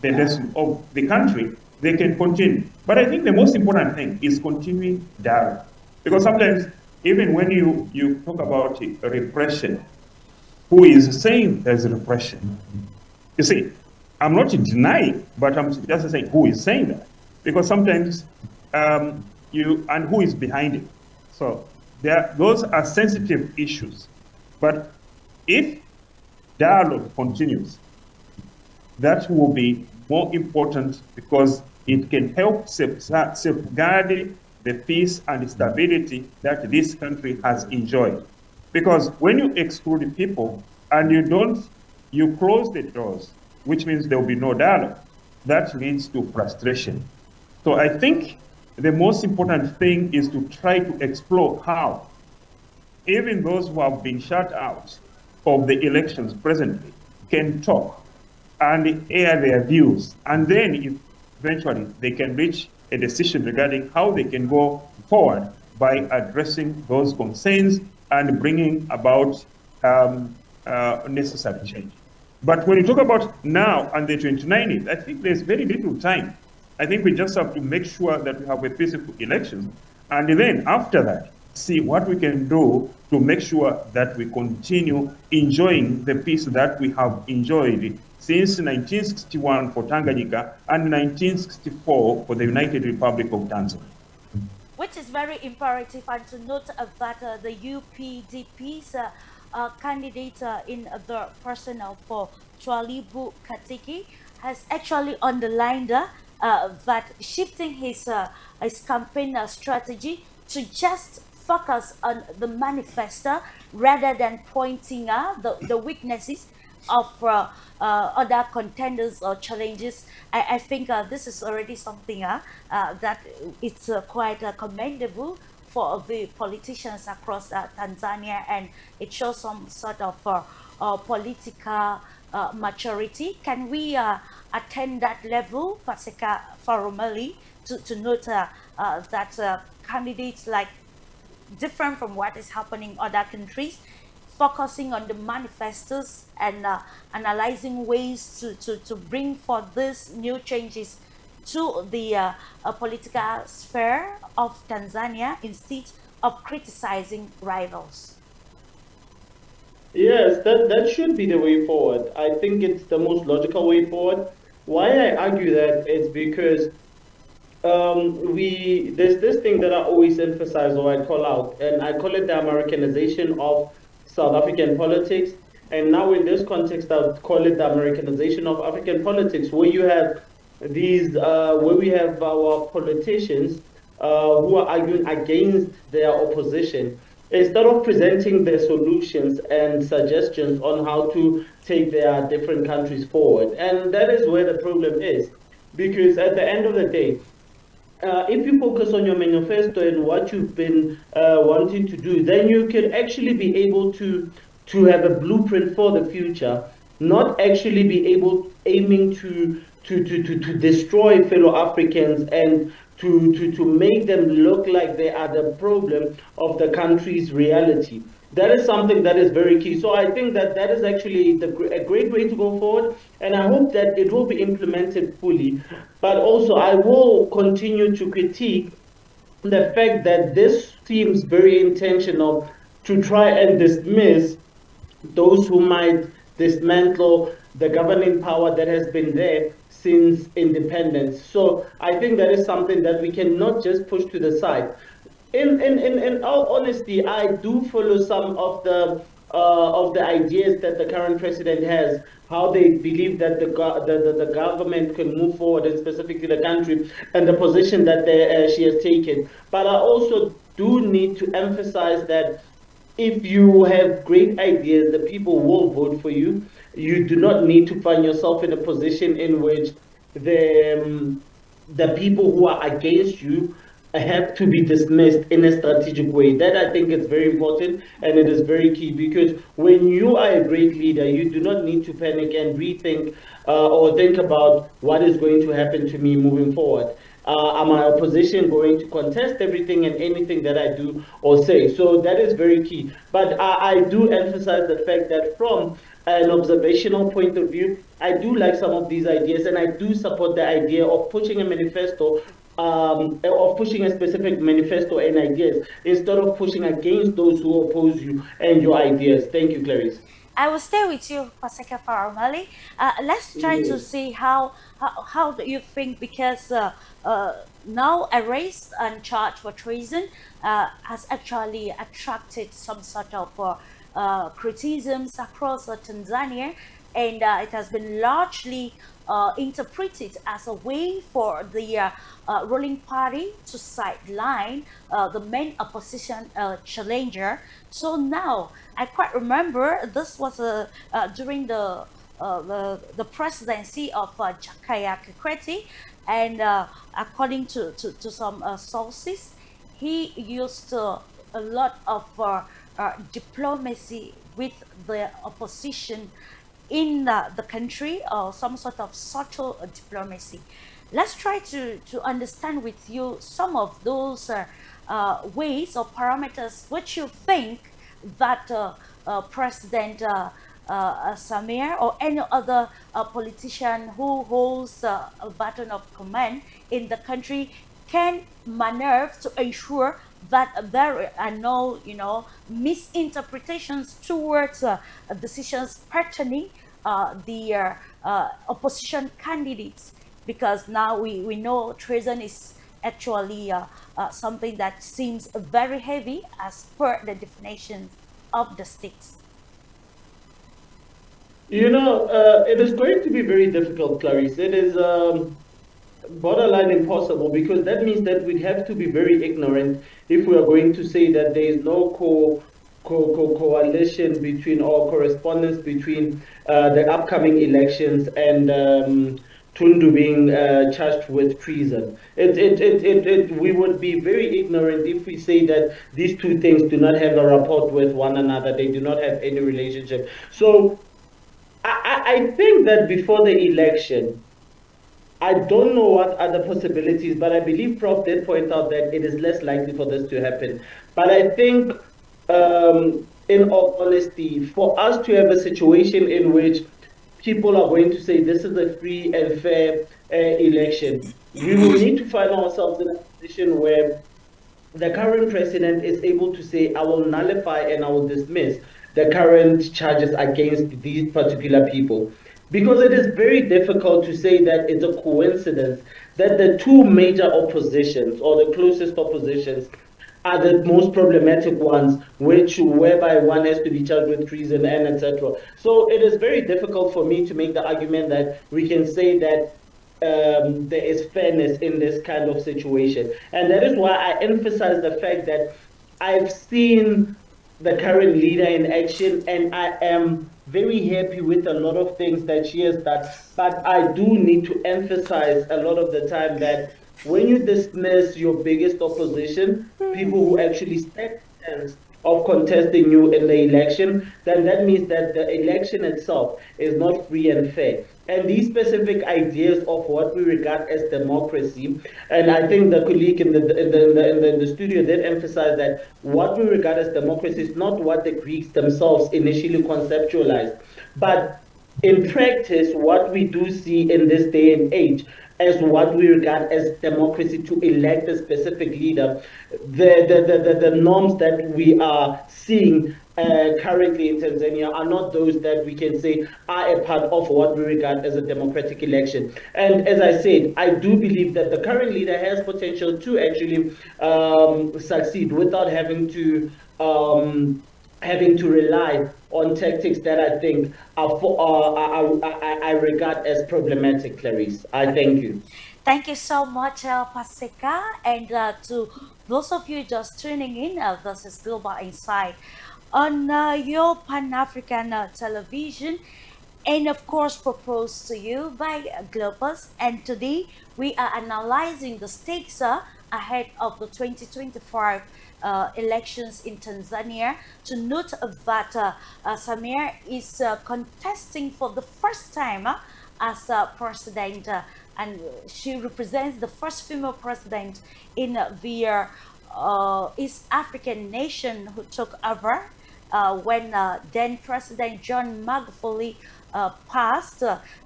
the destiny of the country, they can continue. But I think the most important thing is continuing dialogue. Because sometimes, even when you talk about repression, who is saying there's repression? You see, I'm not denying, but I'm just saying who is saying that. Because sometimes and who is behind it. So those are sensitive issues. But if dialogue continues, that will be more important, because it can help safeguard the peace and stability that this country has enjoyed. Because when you exclude people and you close the doors, which means there will be no dialogue, that leads to frustration. So I think the most important thing is to try to explore how even those who have been shut out of the elections presently can talk and air their views. And then eventually they can reach a decision regarding how they can go forward by addressing those concerns and bringing about necessary change. But when you talk about now and the 29th, I think there's very little time. I think we just have to make sure that we have a peaceful elections. And then after that, see what we can do to make sure that we continue enjoying the peace that we have enjoyed since 1961 for Tanganyika and 1964 for the United Republic of Tanzania. Which is very imperative, and to note that the UPDP's candidate in the person of Twalibu Katiki has actually underlined that shifting his campaign strategy to just focus on the manifesto rather than pointing the weaknesses of other contenders or challenges. I think this is already something that it's quite commendable for the politicians across Tanzania, and it shows some sort of political maturity. Can we attain that level, Paseka Farumali, to note that candidates like different from what is happening in other countries, focusing on the manifestos and analyzing ways to bring forth these new changes to the political sphere of Tanzania instead of criticizing rivals? Yes, that should be the way forward. I think it's the most logical way forward. Why I argue that is because there's this thing that I always emphasize or I call out, and I call it the Americanization of South African politics. And now in this context, I would call it the Americanization of African politics, where you have where we have our politicians who are arguing against their opposition, instead of presenting their solutions and suggestions on how to take their different countries forward. And that is where the problem is, because at the end of the day, if you focus on your manifesto and what you've been wanting to do, then you can actually be able to have a blueprint for the future, not actually be aiming to destroy fellow Africans and to make them look like they are the problem of the country's reality. That is something that is very key. So I think that is actually a great way to go forward, and I hope that it will be implemented fully. But also I will continue to critique the fact that this seems very intentional to try and dismiss those who might dismantle the governing power that has been there since independence. So I think that is something that we cannot just push to the side. In all honesty, I do follow some of the ideas that the current president has, how they believe that the government can move forward, and specifically the country, and the position that she has taken. But I also do need to emphasize that if you have great ideas, the people will vote for you. You do not need to find yourself in a position in which the people who are against you have to be dismissed in a strategic way. That I think is very important, and it is very key, because when you are a great leader, you do not need to panic and rethink or think about what is going to happen to me moving forward. Are my opposition going to contest everything and anything that I do or say? So that is very key. But I do emphasize the fact that from an observational point of view, I do like some of these ideas, and I do support the idea of pushing a manifesto, of pushing a specific manifesto and ideas, instead of pushing against those who oppose you and your ideas. Thank you, Clarice. I will stay with you, Paseka Faramali. Let's try to see how do you think, because now a race and charge for treason has actually attracted some sort of criticisms across Tanzania, and it has been largely interpreted as a way for the ruling party to sideline the main opposition challenger. So now I quite remember this was during the the presidency of Jakaya Kikwete, and according to some sources, he used a lot of diplomacy with the opposition in the country, or some sort of subtle diplomacy. Let's try to understand with you some of those ways or parameters which you think that President Samir or any other politician who holds a baton of command in the country can maneuver to ensure that there are no, misinterpretations towards decisions pertaining the opposition candidates, because now we know treason is actually something that seems very heavy as per the definition of the states. It is going to be very difficult, Clarice. It is borderline impossible, because that means that we'd have to be very ignorant if we are going to say that there is no coalition between, or correspondence between the upcoming elections and Tundu being charged with treason. We would be very ignorant if we say that these two things do not have a rapport with one another. They do not have any relationship. So I think that before the election, I don't know what other possibilities, but I believe Prof did point out that it is less likely for this to happen. But I think, in all honesty, for us to have a situation in which people are going to say this is a free and fair election, we will need to find ourselves in a position where the current president is able to say, I will nullify and I will dismiss the current charges against these particular people. Because it is very difficult to say that it's a coincidence that the two major oppositions, or the closest oppositions, are the most problematic ones, whereby one has to be charged with treason and etc. So it is very difficult for me to make the argument that we can say that there is fairness in this kind of situation. And that is why I emphasize the fact that I've seen the current leader in action, and I am very happy with a lot of things that she has done. But I do need to emphasize a lot of the time that when you dismiss your biggest opposition, people who actually stand a chance of contesting you in the election, then that means that the election itself is not free and fair. And these specific ideas of what we regard as democracy, and I think the colleague in the studio did emphasize that what we regard as democracy is not what the Greeks themselves initially conceptualized, but in practice, what we do see in this day and age as what we regard as democracy, to elect a specific leader, the norms that we are seeing currently in Tanzania are not those that we can say are a part of what we regard as a democratic election. And as I said, I do believe that the current leader has potential to actually succeed without having to rely on tactics that I think I regard as problematic, Clarice. I thank you. Thank you so much, Paseka. And to those of you just tuning in, this is Global Insight on your Pan-African television, and of course proposed to you by Globus. And today we are analyzing the stakes ahead of the 2025 elections in Tanzania. To note that Samir is contesting for the first time as president, and she represents the first female president in the East African nation who took over when then President John Magufuli passed,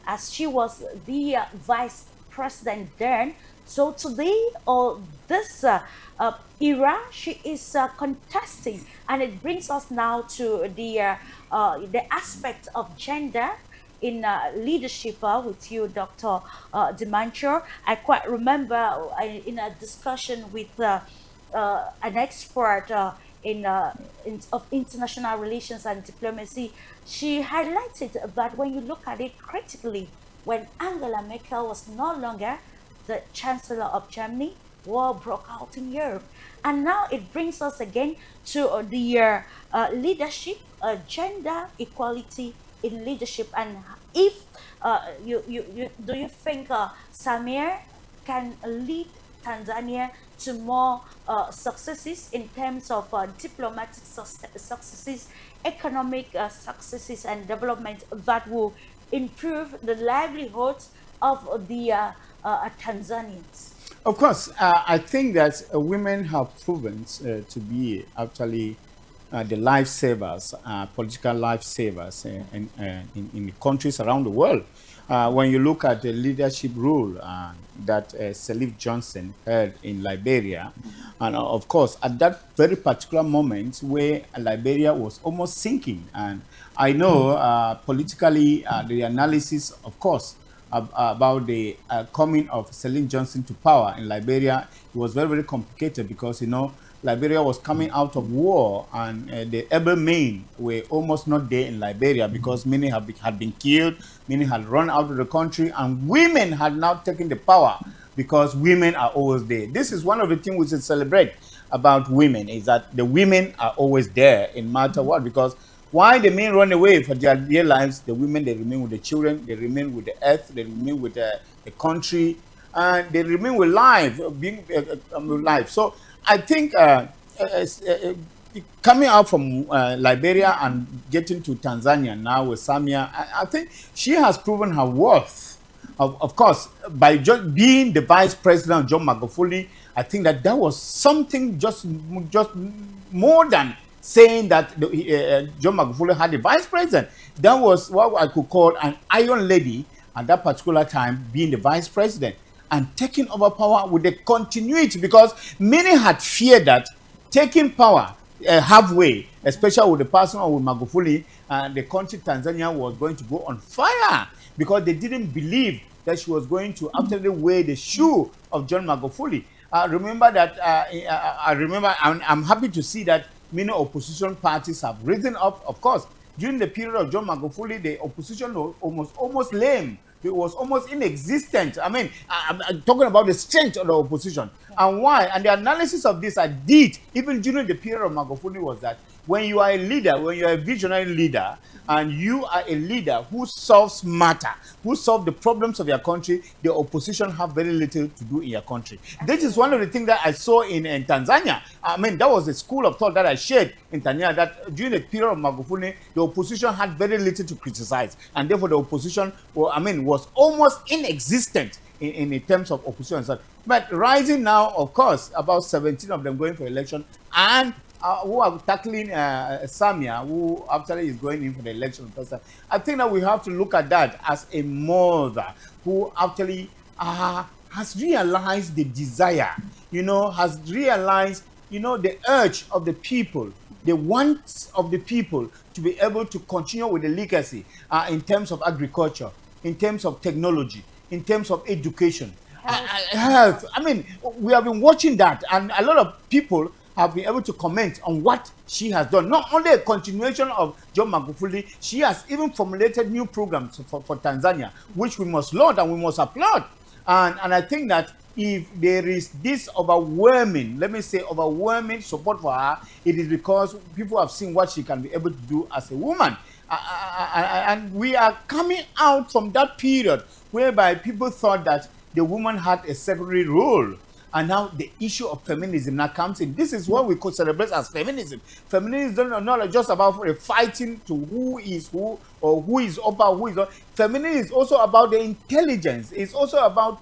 as she was the vice president then. So today, or this era, she is contesting, and it brings us now to the aspect of gender in leadership with you, Dr. Dimancho. I quite remember in a discussion with an expert of international relations and diplomacy, she highlighted that when you look at it critically, when Angela Merkel was no longer the Chancellor of Germany, war broke out in Europe. And now it brings us again to the leadership, gender equality in leadership? And if do you think Samir can lead Tanzania to more successes in terms of diplomatic successes, economic successes, and development that will improve the livelihoods of the Tanzanians? Of course, I think that women have proven to be actually the lifesavers, political lifesavers in countries around the world. When you look at the leadership role that Salif Johnson had in Liberia, and of course, at that very particular moment where Liberia was almost sinking, and I know politically the analysis, of course, about the coming of Salif Johnson to power in Liberia, it was very, very complicated because, you know, Liberia was coming out of war, and the able men were almost not there in Liberia because many had been killed, many had run out of the country, and women had now taken the power because women are always there. This is one of the things we should celebrate about women, is that the women are always there in matter what, because why the men run away for their dear lives, the women, they remain with the children, they remain with the earth, they remain with the country, and they remain with life, being life. So I think coming out from Liberia and getting to Tanzania now with Samia, I think she has proven her worth. Of course, by just being the vice president of John Magufuli, I think that was something just more than saying that John Magufuli had a vice president. That was what I could call an iron lady at that particular time, being the vice president and taking over power with the continuity, because many had feared that taking power halfway, especially with the person of Magufuli, the country Tanzania was going to go on fire because they didn't believe that she was going to actually wear the shoe of John Magufuli. Remember that, I'm happy to see that many opposition parties have risen up. Of course, during the period of John Magufuli, the opposition was almost lame. It was almost inexistent. I mean, I'm talking about the strength of the opposition. And why? And the analysis of this I did, even during the period of Magufuli, was that when you are a leader, when you are a visionary leader, and you are a leader who solves matter, who solves the problems of your country, the opposition have very little to do in your country. This is one of the things that I saw in Tanzania. I mean, that was a school of thought that I shared in Tanzania, that during the period of Magufuli, the opposition had very little to criticize. And therefore, the opposition, was almost inexistent in terms of opposition. But rising now, of course, about 17 of them going for election, and who are tackling Samia, who actually is going in for the election. I think that we have to look at that as a mother who actually has realized the desire, has realized, the urge of the people, the wants of the people to be able to continue with the legacy in terms of agriculture, in terms of technology, in terms of education, health. I mean, we have been watching that, and a lot of people have been able to comment on what she has done. Not only a continuation of John Magufuli, she has even formulated new programs for Tanzania, which we must laud and we must applaud. And I think that if there is this overwhelming, let me say overwhelming support for her, it is because people have seen what she can be able to do as a woman. And we are coming out from that period whereby people thought that the woman had a secondary role. And now the issue of feminism now comes in. This is what we could celebrate as feminism. Feminism is not just about fighting to who is who or who is up or who is not. Feminism is also about the intelligence. It's also about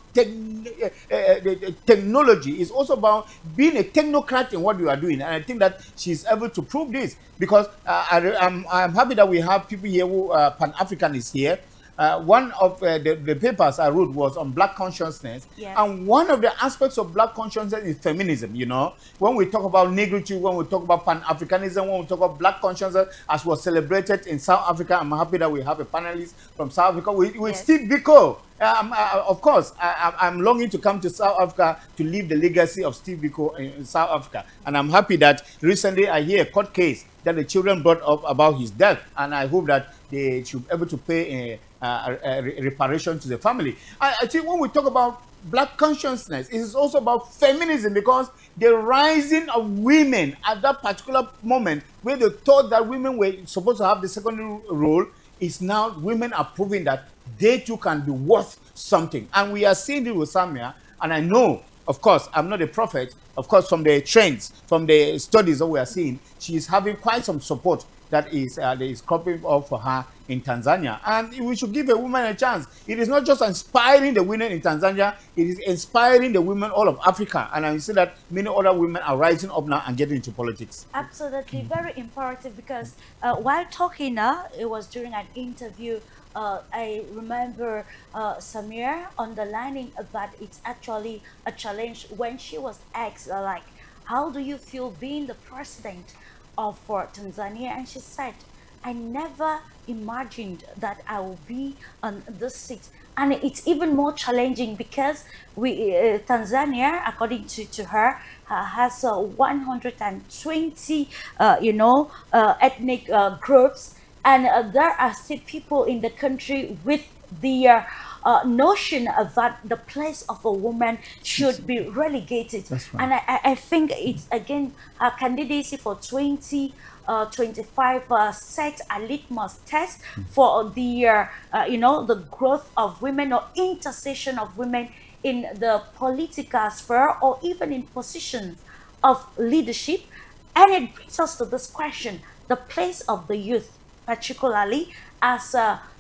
technology. It's also about being a technocrat in what you are doing. And I think that she's able to prove this, because I'm happy that we have people here who Pan-African is here. One of the papers I wrote was on black consciousness. Yes. And one of the aspects of black consciousness is feminism, When we talk about negritude, when we talk about Pan-Africanism, when we talk about black consciousness, as was celebrated in South Africa, I'm happy that we have a panelist from South Africa with yes. Steve Biko. Of course, I'm longing to come to South Africa to leave the legacy of Steve Biko in South Africa. And I'm happy that recently I hear a court case that the children brought up about his death. And I hope that they should be able to pay a reparation to the family. I think when we talk about black consciousness, it is also about feminism, because the rising of women at that particular moment where they thought that women were supposed to have the secondary role, is now women are proving that they too can be worth something. And we are seeing it with Samia. And I know, of course, I'm not a prophet. Of course, from the trends, from the studies that we are seeing, she is having quite some support that is cropping up for her in Tanzania. And we should give a woman a chance. It is not just inspiring the women in Tanzania, it is inspiring the women all of Africa. And I see that many other women are rising up now and getting into politics. Absolutely, very imperative, because while talking, it was during an interview. I remember Samir underlining that it's actually a challenge when she was asked, like, how do you feel being the president of Tanzania? And she said, I never imagined that I will be on this seat. And it's even more challenging because Tanzania, according to her, has 120, ethnic groups, and there are still people in the country with the notion of that the place of a woman should be relegated. That's right. And I think it's again a candidacy for 2025 set a litmus test for the the growth of women or intercession of women in the political sphere or even in positions of leadership. And it brings us to this question: the place of the youth, particularly as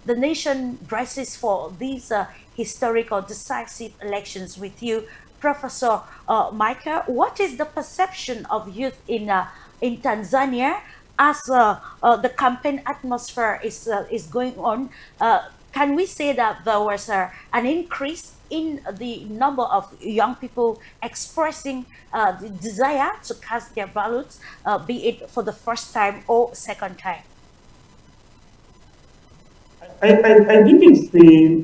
the nation braces for these historic or decisive elections. With you, Professor Michael, what is the perception of youth in Tanzania as the campaign atmosphere is going on? Can we say that there was an increase in the number of young people expressing the desire to cast their ballots, be it for the first time or second time? I think it's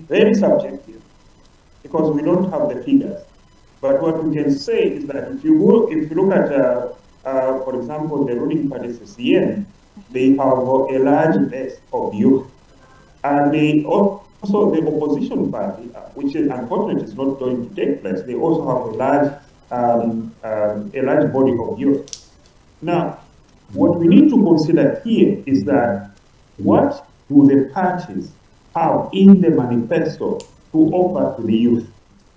very subjective because we don't have the figures. But what we can say is that if you look at, for example, the ruling party CCM, they have a large base of youth, and they also the opposition party, which is unfortunately is not going to take place. They also have a large body of youth. Now, what we need to consider here is that what do the parties have in the manifesto to offer to the youth?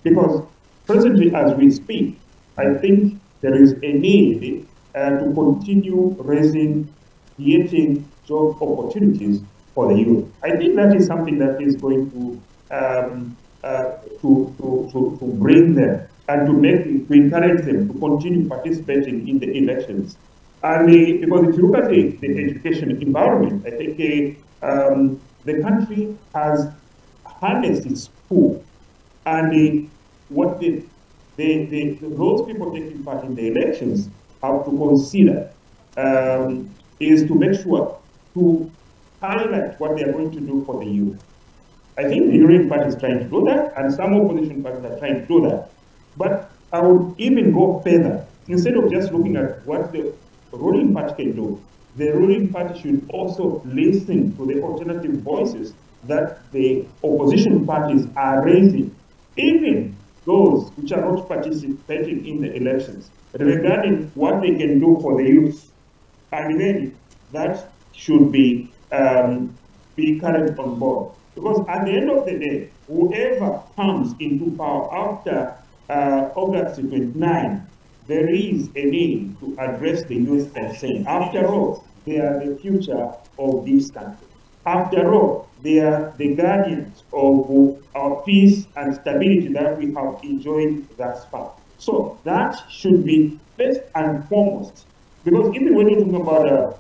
Because presently, as we speak, I think there is a need to continue creating job opportunities for the youth. I think that is something that is going to bring them and to encourage them to continue participating in the elections. And because if you look at the education environment, I think the country has harnessed its pool, and what those people taking part in the elections have to consider is to make sure to highlight what they are going to do for the youth. I think the ruling party is trying to do that, and some opposition parties are trying to do that. But I would even go further. Instead of just looking at what the ruling party can do, the ruling party should also listen to the alternative voices that the opposition parties are raising, even those which are not participating in the elections, regarding what they can do for the youth. And then that should be carried on board. Because at the end of the day, whoever comes into power after August 29, there is a need to address the youth concern. After all, they are the future of this country. After all, they are the guardians of our peace and stability that we have enjoyed thus far. So that should be first and foremost. Because even when you're talking about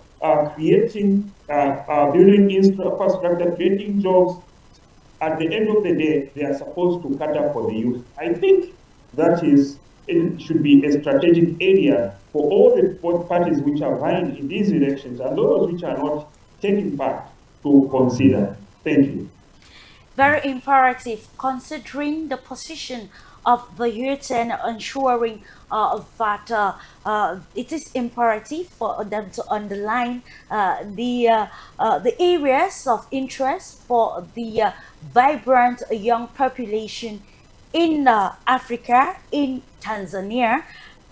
creating, building infrastructure, creating jobs, at the end of the day, they are supposed to cater for the youth. I think that it should be a strategic area for all the parties which are vying in these elections and those which are not taking part to consider. Thank you. Very imperative, considering the position of the youth and ensuring that it is imperative for them to underline the areas of interest for the vibrant young population in Africa, in Tanzania.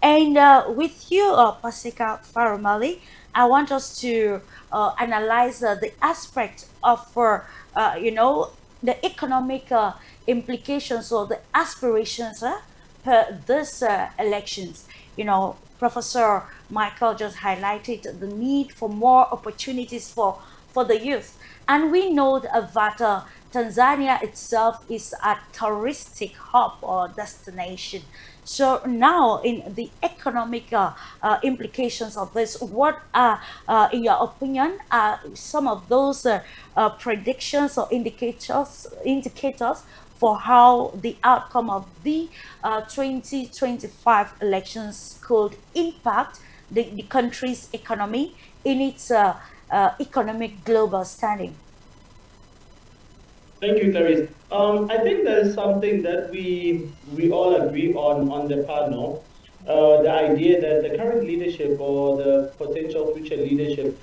And with you, Pasika Faramali, I want us to analyze the aspect of, the economic implications or the aspirations per this elections. Professor Michael just highlighted the need for more opportunities for the youth. And we know that Tanzania itself is a touristic hub or destination. So now, in the economic implications of this, what are, in your opinion, some of those predictions or indicators for how the outcome of the 2025 elections could impact the country's economy in its economic global standing? Thank you, Clarice. I think there is something that we all agree on the panel. The idea that the current leadership or the potential future leadership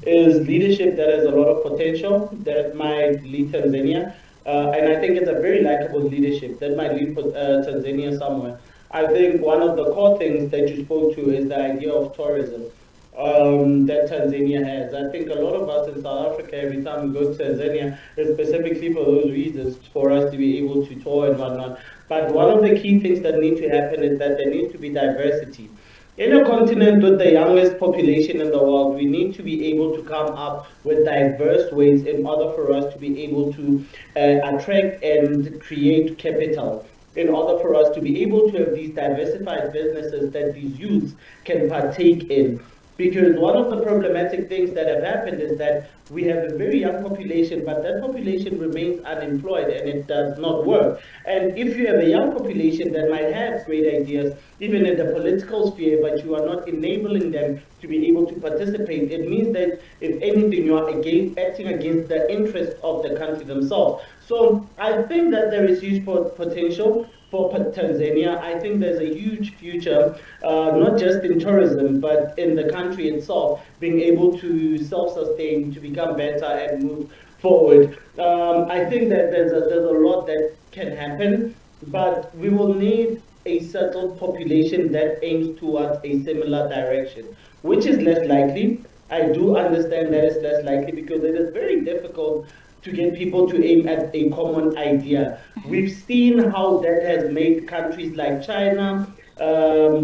is leadership that has a lot of potential that might lead Tanzania. And I think it's a very likable leadership that might lead Tanzania somewhere. I think one of the core things that you spoke to is the idea of tourism that Tanzania has. I think a lot of us in South Africa, every time we go to Tanzania, is specifically for those reasons, for us to be able to tour and whatnot. But one of the key things that need to happen is that there needs to be diversity. In a continent with the youngest population in the world, we need to be able to come up with diverse ways in order for us to be able to attract and create capital, in order for us to be able to have these diversified businesses that these youths can partake in. Because one of the problematic things that have happened is that we have a very young population, but that population remains unemployed and it does not work. And if you have a young population that might have great ideas, even in the political sphere, but you are not enabling them to be able to participate, it means that, if anything, you are acting against the interest of the country themselves. So I think that there is huge potential for Tanzania. I think there's a huge future, not just in tourism, but in the country itself, being able to self-sustain, to become better and move forward. I think that there's a lot that can happen, but we will need a settled population that aims towards a similar direction, which is less likely. I do understand that it's less likely because it is very difficult to get people to aim at a common idea. We've seen how that has made countries like China,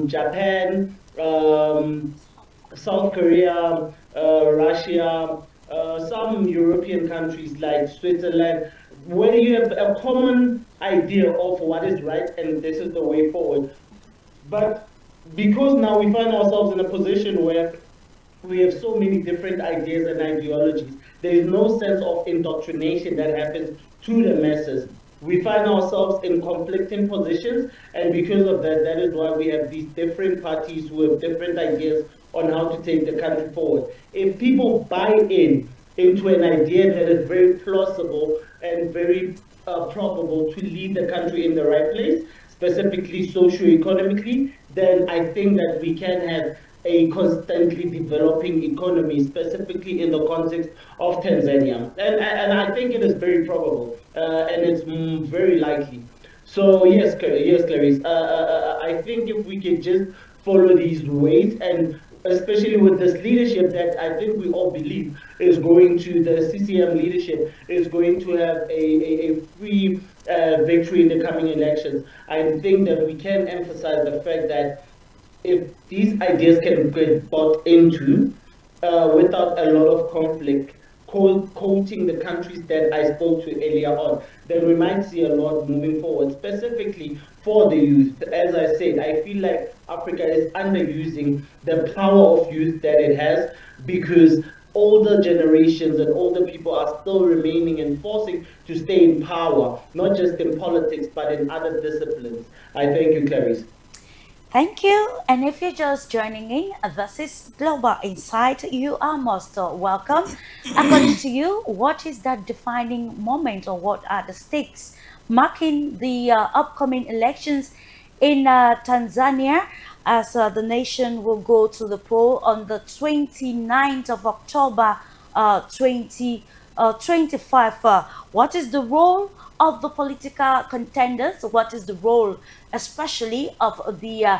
Japan, South Korea, Russia, some European countries like Switzerland, where you have a common idea of what is right and this is the way forward. But because now we find ourselves in a position where we have so many different ideas and ideologies, there is no sense of indoctrination that happens to the masses. We find ourselves in conflicting positions, and because of that, that is why we have these different parties who have different ideas on how to take the country forward. If people buy into an idea that is very plausible and very probable to lead the country in the right place, specifically socio-economically, then I think that we can have a constantly developing economy, specifically in the context of Tanzania. And I think it is very probable, and it's very likely. So yes, Clarice, I think if we can just follow these ways, and especially with this leadership that I think we all believe is going to, the CCM leadership is going to have a free victory in the coming elections, I think that we can emphasize the fact that if these ideas can get bought into without a lot of conflict, quoting the countries that I spoke to earlier on, then we might see a lot moving forward, specifically for the youth. As I said, I feel like Africa is underusing the power of youth that it has, because older generations and older people are still remaining and forcing to stay in power, not just in politics, but in other disciplines. I thank you, Clarice. Thank you. And if you're just joining in, this is Global Insight. You are most welcome. According to you, what is that defining moment, or what are the stakes marking the upcoming elections in Tanzania, as the nation will go to the poll on the 29th of October 2025? What is the role of the political contenders? What is the role, especially of the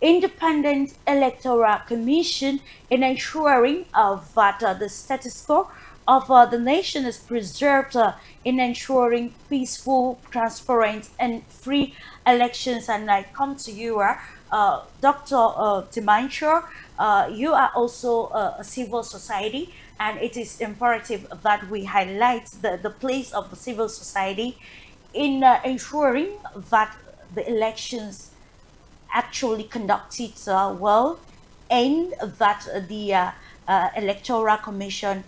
independent electoral commission in ensuring that the status quo of the nation is preserved, in ensuring peaceful, transparent, and free elections. And I come to you, Dr. Dimanshaw. You are also a civil society, and it is imperative that we highlight the place of the civil society in ensuring that the elections actually conducted well, and that the electoral commission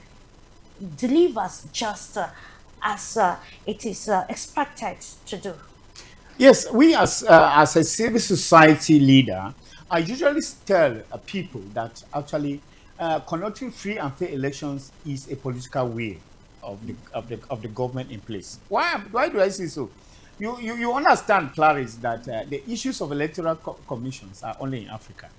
delivers just as it is expected to do. Yes, we as a civil society leader, I usually tell people that actually conducting free and fair elections is a political will of the government in place. Why do I say so? You understand, Clarice, that the issues of electoral commissions are only in Africa.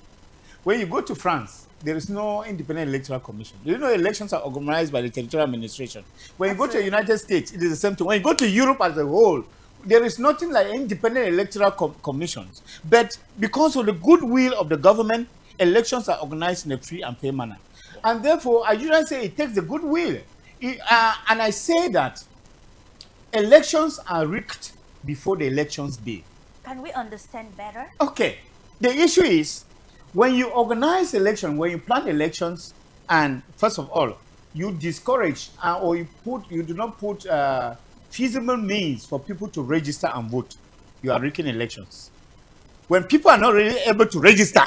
When you go to France, there is no independent electoral commission. You know, elections are organized by the territorial administration. When you go to the United States, it is the same thing. When you go to Europe as a whole, there is nothing like independent electoral commissions. But because of the goodwill of the government, elections are organized in a free and fair manner. And therefore, I usually say it takes the goodwill. And I say that elections are rigged before the elections day. Can we understand better? Okay. The issue is, when you organize election, when you plan elections, and first of all, you discourage or you do not put feasible means for people to register and vote, you are rigging elections. When people are not really able to register,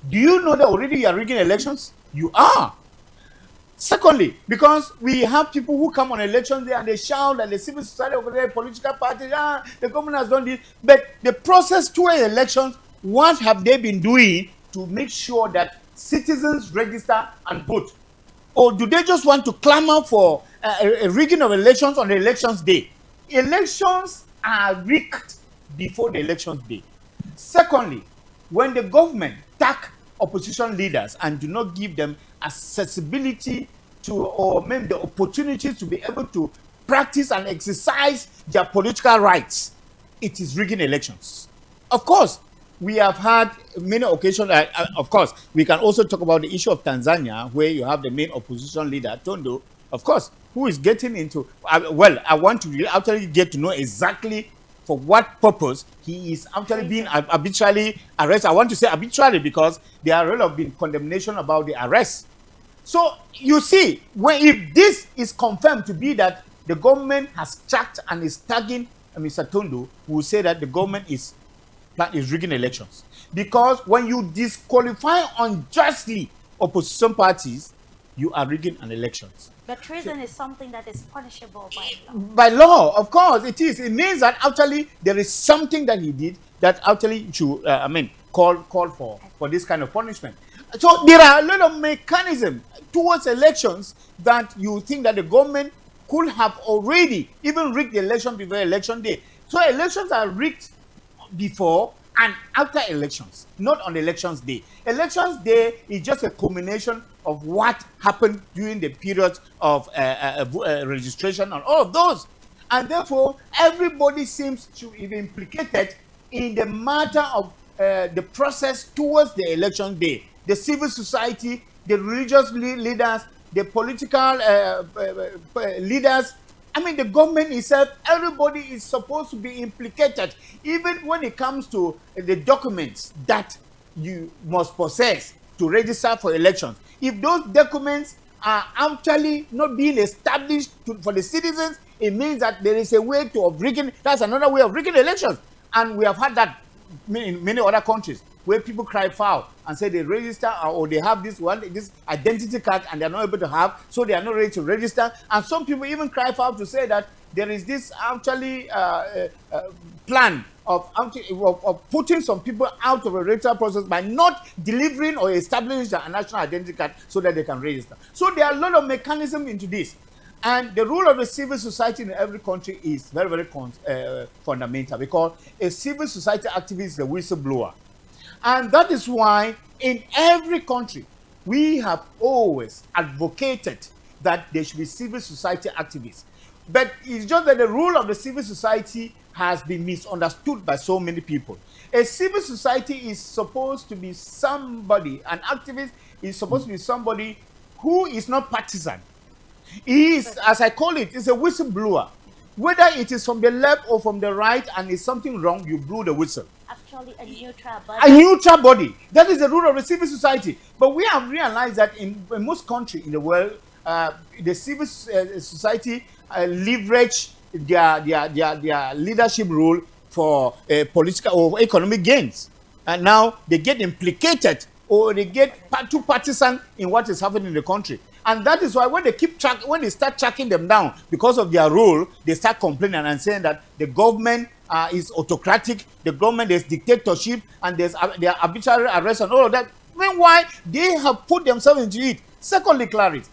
do you know that already you are rigging elections? You are. Secondly, because we have people who come on election day and they shout that the civil society over there, political parties, the government has done this. But the process to elections, what have they been doing to make sure that citizens register and vote? Or do they just want to clamor for a rigging of elections on the elections day? Elections are rigged before the elections day. Secondly, when the government attack opposition leaders and do not give them accessibility to, or maybe the opportunity to be able to practice and exercise their political rights, it is rigging elections. Of course, we have had many occasions. Of course, we can also talk about the issue of Tanzania, where you have the main opposition leader, Tondo, of course, who is getting into, well, I want to actually get to know exactly for what purpose he is actually being arbitrarily arrested. I want to say arbitrarily because there are a lot of been condemnation about the arrest. So you see, if this is confirmed to be that the government has tracked and is tagging Mr. Tondo, who will say that the government is rigging elections. Because when you disqualify unjustly opposition parties, you are rigging an elections. But treason is something that is punishable by law. By law, of course, it is. It means that actually there is something that he did that actually should, call for this kind of punishment. So there are a lot of mechanisms towards elections that you think that the government could have already even rigged the election before election day. So elections are rigged before and after elections, not on elections day. Elections day is just a culmination of what happened during the period of registration and all of those. And therefore, everybody seems to be implicated in the matter of the process towards the election day. The civil society, the religious leaders, the political leaders, I mean, the government itself, everybody is supposed to be implicated, even when it comes to the documents that you must possess to register for elections. If those documents are actually not being established for the citizens, it means that there is a way of rigging. That's another way of rigging elections. And we have had that in many other countries, where people cry foul and say they register or they have this identity card and they're not able to have, so they are not ready to register. And some people even cry foul to say that there is this actually plan of putting some people out of a registrar process by not delivering or establishing a national identity card so that they can register. So there are a lot of mechanisms into this. And the role of the civil society in every country is very, very fundamental, because a civil society activist is a whistleblower. And that is why in every country, we have always advocated that there should be civil society activists. But it's just that the role of the civil society has been misunderstood by so many people. A civil society is supposed to be somebody, an activist is supposed to be somebody who is not partisan. He is, as I call it, is a whistleblower. Whether it is from the left or from the right and is something wrong, you blow the whistle. Actually, a neutral body. A neutral body. That is the rule of the civil society. But we have realized that in most countries in the world, the civil society leverage their leadership role for political or economic gains. And now they get implicated or they get too partisan in what is happening in the country. And that is why when they start tracking them down because of their role, they start complaining and saying that the government is autocratic, the government is dictatorship, and there are arbitrary arrests and all of that. Meanwhile, they have put themselves into it. Secondly, Clarice,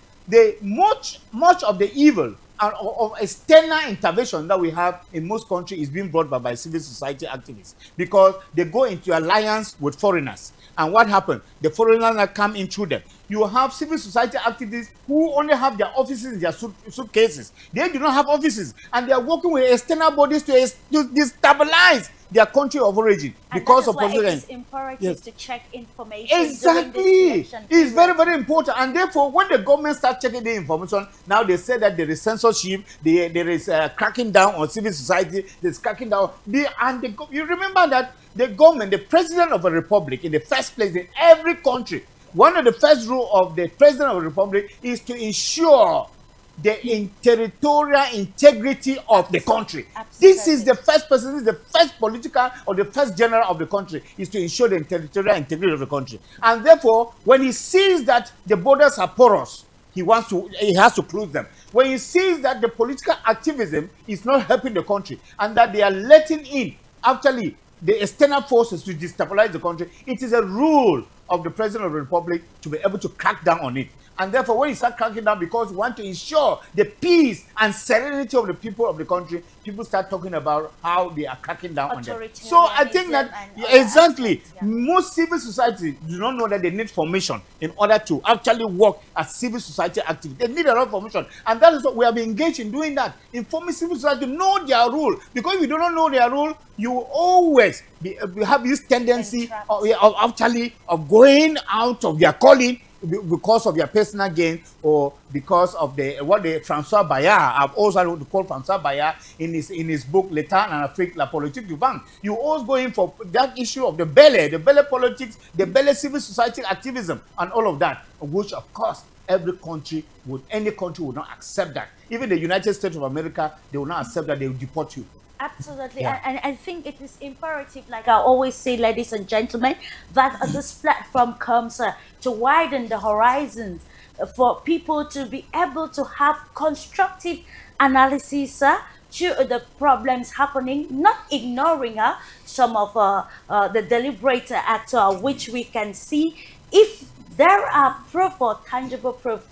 much of the evil and of external intervention that we have in most countries is being brought by civil society activists because they go into alliance with foreigners. And what happened? The foreigners come in through them. You have civil society activists who only have their offices in their suitcases. They do not have offices, and they are working with external bodies to destabilize their country of origin because of political. It is imperative to check information. Exactly, it's very, very important. And therefore, when the government starts checking the information, now they say that there is censorship, there is cracking down on civil society, there's cracking down. You remember that the government, the president of a republic, in the first place in every country, one of the first rules of the president of a republic is to ensure the territorial integrity of the country. Absolutely. This is the first person, this is the first political or the first general of the country, is to ensure the territorial integrity of the country. And therefore, when he sees that the borders are porous, he has to close them. When he sees that the political activism is not helping the country and that they are letting in, actually, the external forces to destabilize the country, it is a rule of the president of the republic to be able to crack down on it. And therefore, when you start cracking down because you want to ensure the peace and serenity of the people of the country, people start talking about how they are cracking down on them. So I think that, exactly, most civil society do not know that they need formation in order to actually work as civil society activists. They need a lot of formation. And that is what we have been engaged in doing that. Informing civil society to know their role. Because if you do not know their role, you always have this tendency of going out of their calling because of your personal gain or because of what François Bayard, I've also called François Bayard in his book L'État en Afrique, la politique du vent. You always go in for that issue of the belly politics, the belly civil society activism, and all of that, which of course any country would not accept that. Even the United States of America, they will not accept that. They will deport you. Absolutely, and I think it is imperative, like I always say, ladies and gentlemen, that this platform comes to widen the horizons for people to be able to have constructive analysis to the problems happening, not ignoring some of the deliberate acts which we can see if there are proof or tangible proof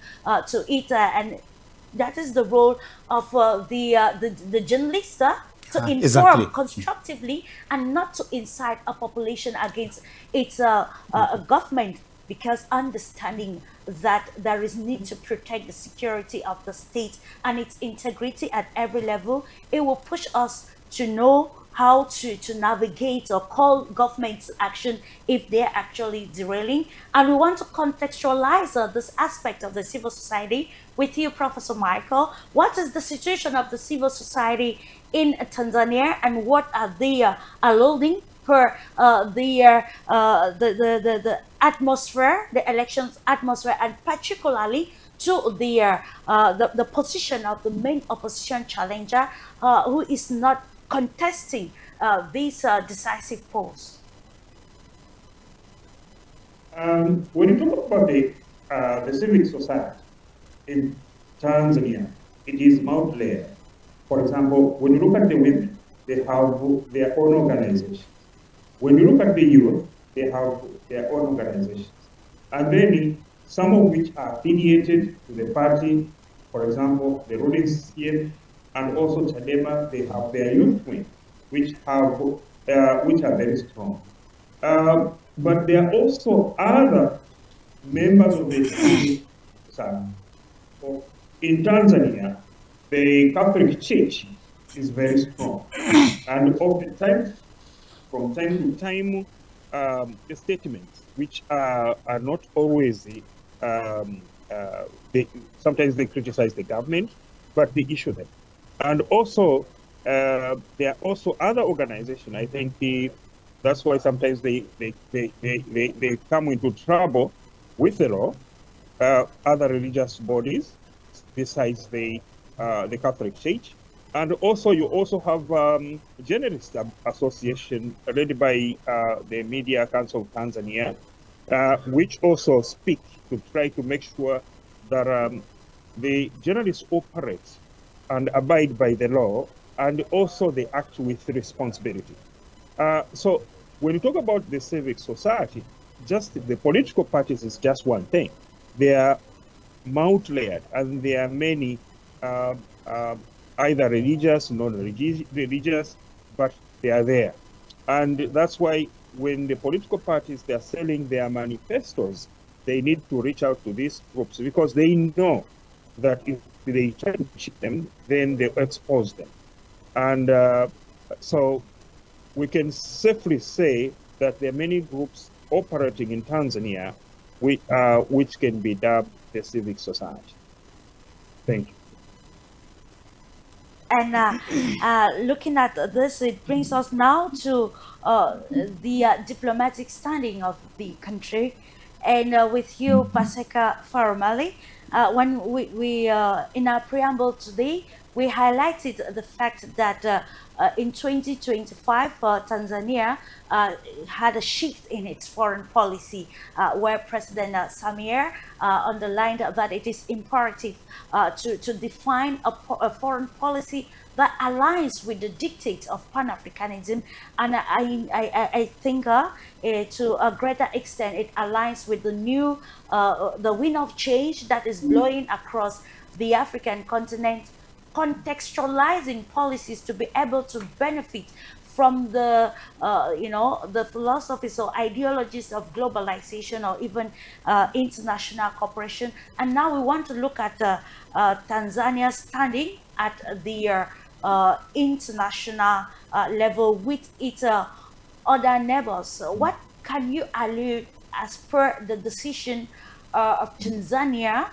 to it, and that is the role of the journalist. To inform constructively and not to incite a population against its government, because understanding that there is need to protect the security of the state and its integrity at every level, it will push us to know how to navigate or call government's action if they're actually derailing. And we want to contextualize this aspect of the civil society with you, Professor Michael. What is the situation of the civil society in Tanzania, and what are they alluding per the atmosphere, the elections atmosphere, and particularly to the position of the main opposition challenger who is not contesting these decisive polls? When you talk about the civic society in Tanzania, it is multi-layered. For example, when you look at the women, they have their own organizations. When you look at the youth, they have their own organizations. And then some of which are affiliated to the party, for example, the ruling CN, and also Chadema, they have their youth wing, which are very strong. But there are also other members of the civic society, in Tanzania, the Catholic Church is very strong. And oftentimes, from time to time, the statements, which are not always, um, sometimes they criticize the government, but they issue them. And also, there are also other organizations. I think that's why sometimes they come into trouble with the law. Other religious bodies besides the Catholic Church, and also you also have journalist association led by the Media Council of Tanzania, which also speak to try to make sure that the journalists operate and abide by the law, and also they act with responsibility. So when you talk about the civic society, just the political parties is just one thing. They are multi-layered, and there are many either religious, non-religious, but they are there. And that's why when the political parties, they are selling their manifestos, they need to reach out to these groups, because they know that if they try to cheat them, then they expose them. And so we can safely say that there are many groups operating in Tanzania which can be dubbed the civic society. Thank you. And looking at this, it brings us now to the diplomatic standing of the country. And with you, Paseka Faramali, when we in our preamble today, we highlighted the fact that in 2025, Tanzania had a shift in its foreign policy, where President Samir underlined that it is imperative to define a foreign policy that aligns with the dictates of Pan-Africanism. And I think to a greater extent, it aligns with the new, the wind of change that is blowing across the African continent, contextualizing policies to be able to benefit from the the philosophies or ideologies of globalization, or even international cooperation. And now we want to look at Tanzania standing at the international level with its other neighbors. What can you allude as per the decision of Tanzania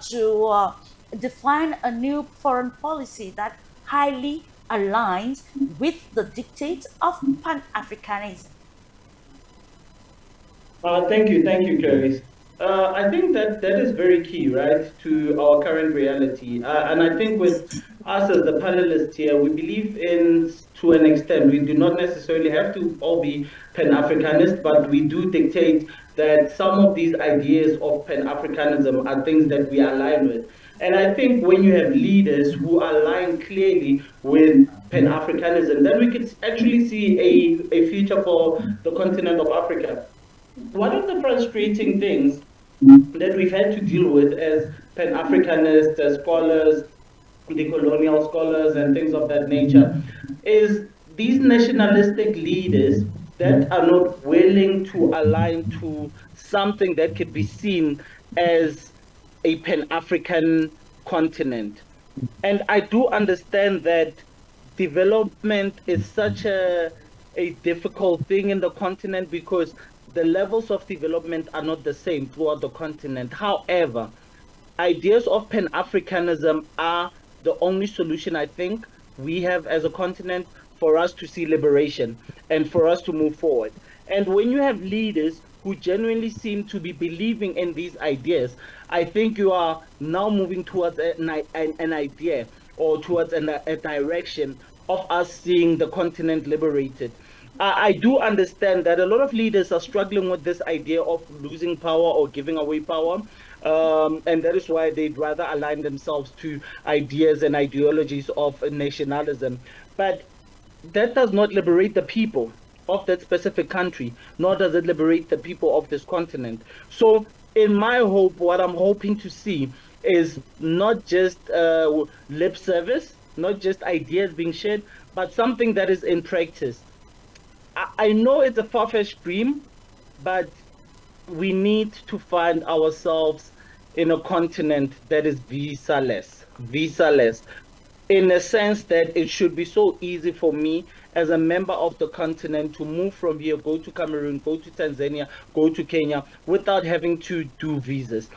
to define a new foreign policy that highly aligns with the dictates of Pan-Africanism? Thank you, Clarice. I think that is very key, right, to our current reality. And I think with us as the panelists here, we believe in, to an extent, we do not necessarily have to all be Pan-Africanist, but we do dictate that some of these ideas of Pan-Africanism are things that we align with. And I think when you have leaders who align clearly with Pan-Africanism, then we could actually see a future for the continent of Africa. One of the frustrating things that we've had to deal with as Pan-Africanist scholars, decolonial scholars, and things of that nature, is these nationalistic leaders that are not willing to align to something that could be seen as a Pan-African continent. And I do understand that development is such a difficult thing in the continent, because the levels of development are not the same throughout the continent. However, ideas of Pan-Africanism are the only solution, I think, we have as a continent for us to see liberation and for us to move forward. And when you have leaders who genuinely seem to be believing in these ideas, I think you are now moving towards an idea, or towards a direction of us seeing the continent liberated. I do understand that a lot of leaders are struggling with this idea of losing power or giving away power. And that is why they'd rather align themselves to ideas and ideologies of nationalism. But that does not liberate the people of that specific country, nor does it liberate the people of this continent. So in my hope, what I'm hoping to see is not just lip service, not just ideas being shared, but something that is in practice. I know it's a far-fetched dream, but we need to find ourselves in a continent that is visa-less, in a sense that it should be so easy for me as a member of the continent to move from here, go to Cameroon, go to Tanzania, go to Kenya without having to do visas.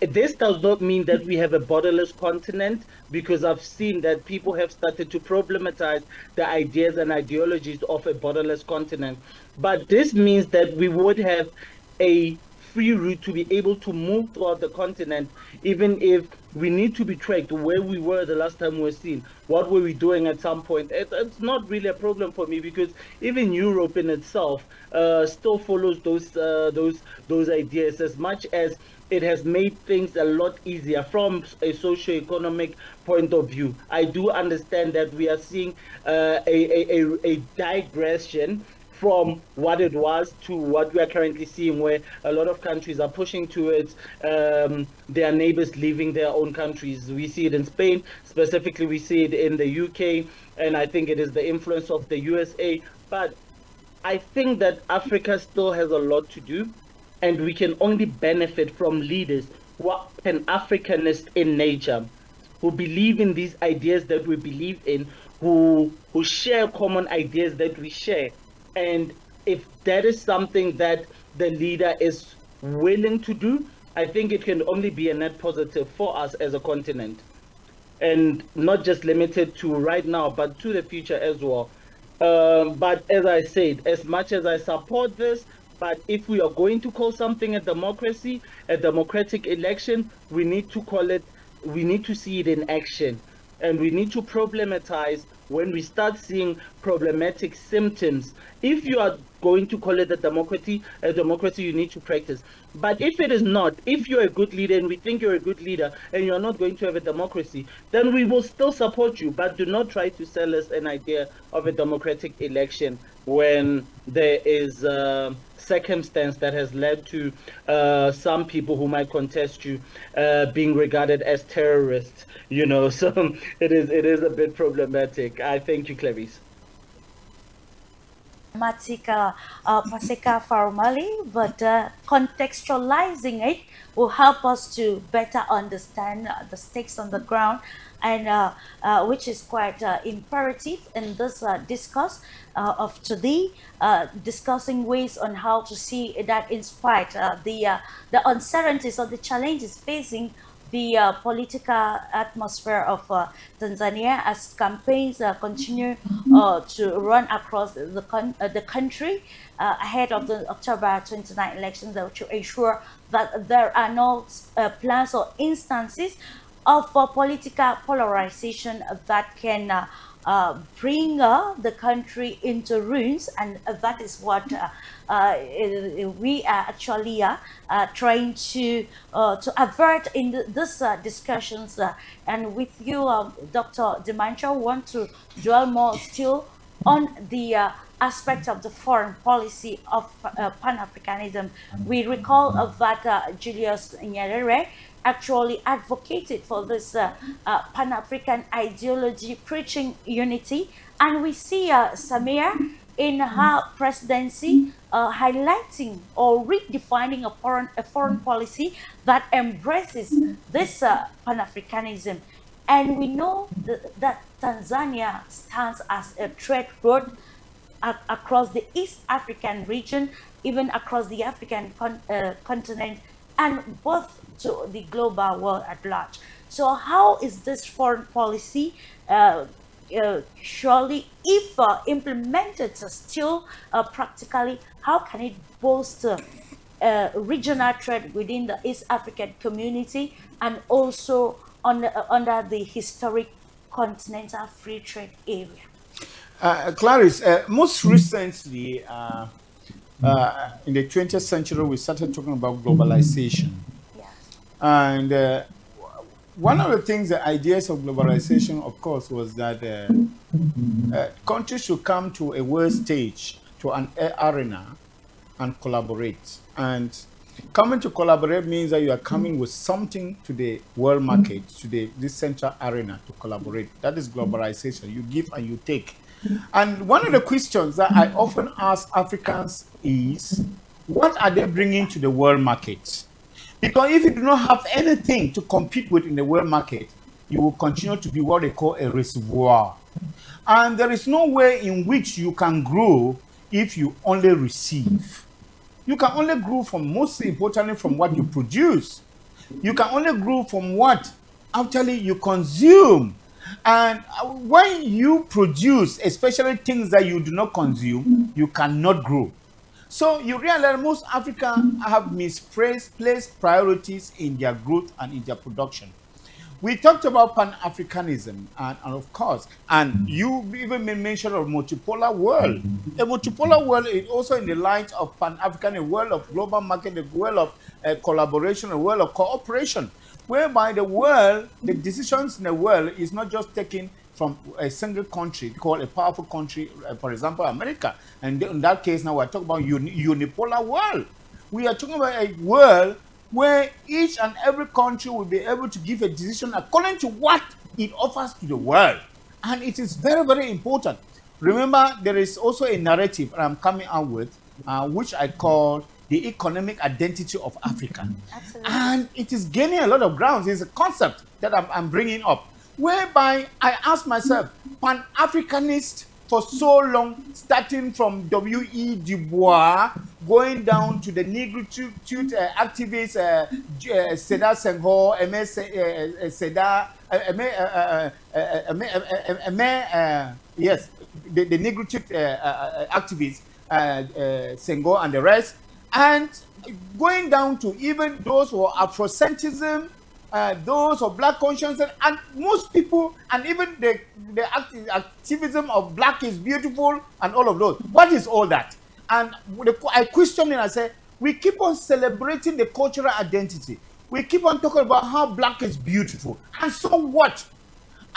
This does not mean that we have a borderless continent, because I've seen that people have started to problematize the ideas and ideologies of a borderless continent. But this means that we would have a free route to be able to move throughout the continent, even if we need to be tracked where we were the last time we were seen, what were we doing at some point. It's not really a problem for me, because even Europe in itself still follows those ideas, as much as it has made things a lot easier from a socio-economic point of view. I do understand that we are seeing a digression from what it was to what we are currently seeing, where a lot of countries are pushing towards their neighbors leaving their own countries. We see it in Spain, specifically we see it in the UK, and I think it is the influence of the USA. But I think that Africa still has a lot to do, and we can only benefit from leaders who are Pan-Africanist in nature, who believe in these ideas that we believe in, who share common ideas that we share. And if that is something that the leader is willing to do, I think it can only be a net positive for us as a continent. And not just limited to right now, but to the future as well. But as I said, as much as I support this, but if we are going to call something a democracy, a democratic election, we need to call it, we need to see it in action. And we need to problematize when we start seeing problematic symptoms. If you are going to call it a democracy, you need to practice. But if it is not, if you're a good leader and we think you're a good leader and you're not going to have a democracy, then we will still support you. But do not try to sell us an idea of a democratic election when there is circumstance that has led to some people who might contest you being regarded as terrorists, you know. So it is a bit problematic. I thank you, Clarice. Paseka formally, but contextualizing it will help us to better understand the stakes on the ground, and which is quite imperative in this discourse of today, discussing ways on how to see that in spite the uncertainties or the challenges facing the political atmosphere of Tanzania, as campaigns continue to run across the country ahead of the October 29 elections, to ensure that there are no plans or instances of political polarization that can bring the country into ruins, and that is what we are actually trying to avert in these discussions. And with you, Dr. Dimancho, want to dwell more still on the aspect of the foreign policy of Pan-Africanism. We recall that Julius Nyerere actually advocated for this Pan-African ideology, preaching unity. And we see Samir in her presidency highlighting or redefining a foreign policy that embraces this Pan-Africanism. And we know that Tanzania stands as a trade route across the East African region, even across the African continent, and both to the global world at large. So how is this foreign policy surely, if implemented still practically, how can it bolster regional trade within the East African community, and also under the historic continental free trade area? Clarice, most recently, in the 20th century, we started talking about globalization. Yes. And one of the things, the ideas of globalization, of course, was that countries should come to a world stage, to an arena, and collaborate. And coming to collaborate means that you are coming with something to the world market, to this central arena to collaborate. That is globalization. You give and you take. And one of the questions that I often ask Africans is, what are they bringing to the world market? Because if you do not have anything to compete with in the world market, you will continue to be what they call a reservoir. And there is no way in which you can grow if you only receive. You can only grow from, most importantly, from what you produce. You can only grow from what actually you consume. And when you produce, especially things that you do not consume, you cannot grow. So you realize most Africans have misplaced priorities in their growth and in their production. We talked about Pan-Africanism, and of course, and you even made mention of multipolar world. A multipolar world is also in the light of Pan-African, a world of global market, a world of collaboration, a world of cooperation, whereby the world, the decisions in the world is not just taken from a single country called a powerful country, for example, America. And in that case, now we're talking about unipolar world. We are talking about a world where each and every country will be able to give a decision according to what it offers to the world. And it is very, very important. Remember, there is also a narrative I'm coming out with, which I call the economic identity of Africa. Absolutely. And it is gaining a lot of grounds. It's a concept that I'm bringing up, whereby I ask myself, Pan-Africanist for so long, starting from W.E. Du Bois, going down to the negritude activists, Seda Senghor, Seda, yes, the negritude activists, Senghor and the rest, and going down to even those who are Afrocentism, those of black consciousness, and most people, and even the activism of black is beautiful and all of those. What is all that? And I question it and I say, we keep on celebrating the cultural identity. We keep on talking about how black is beautiful. And so what?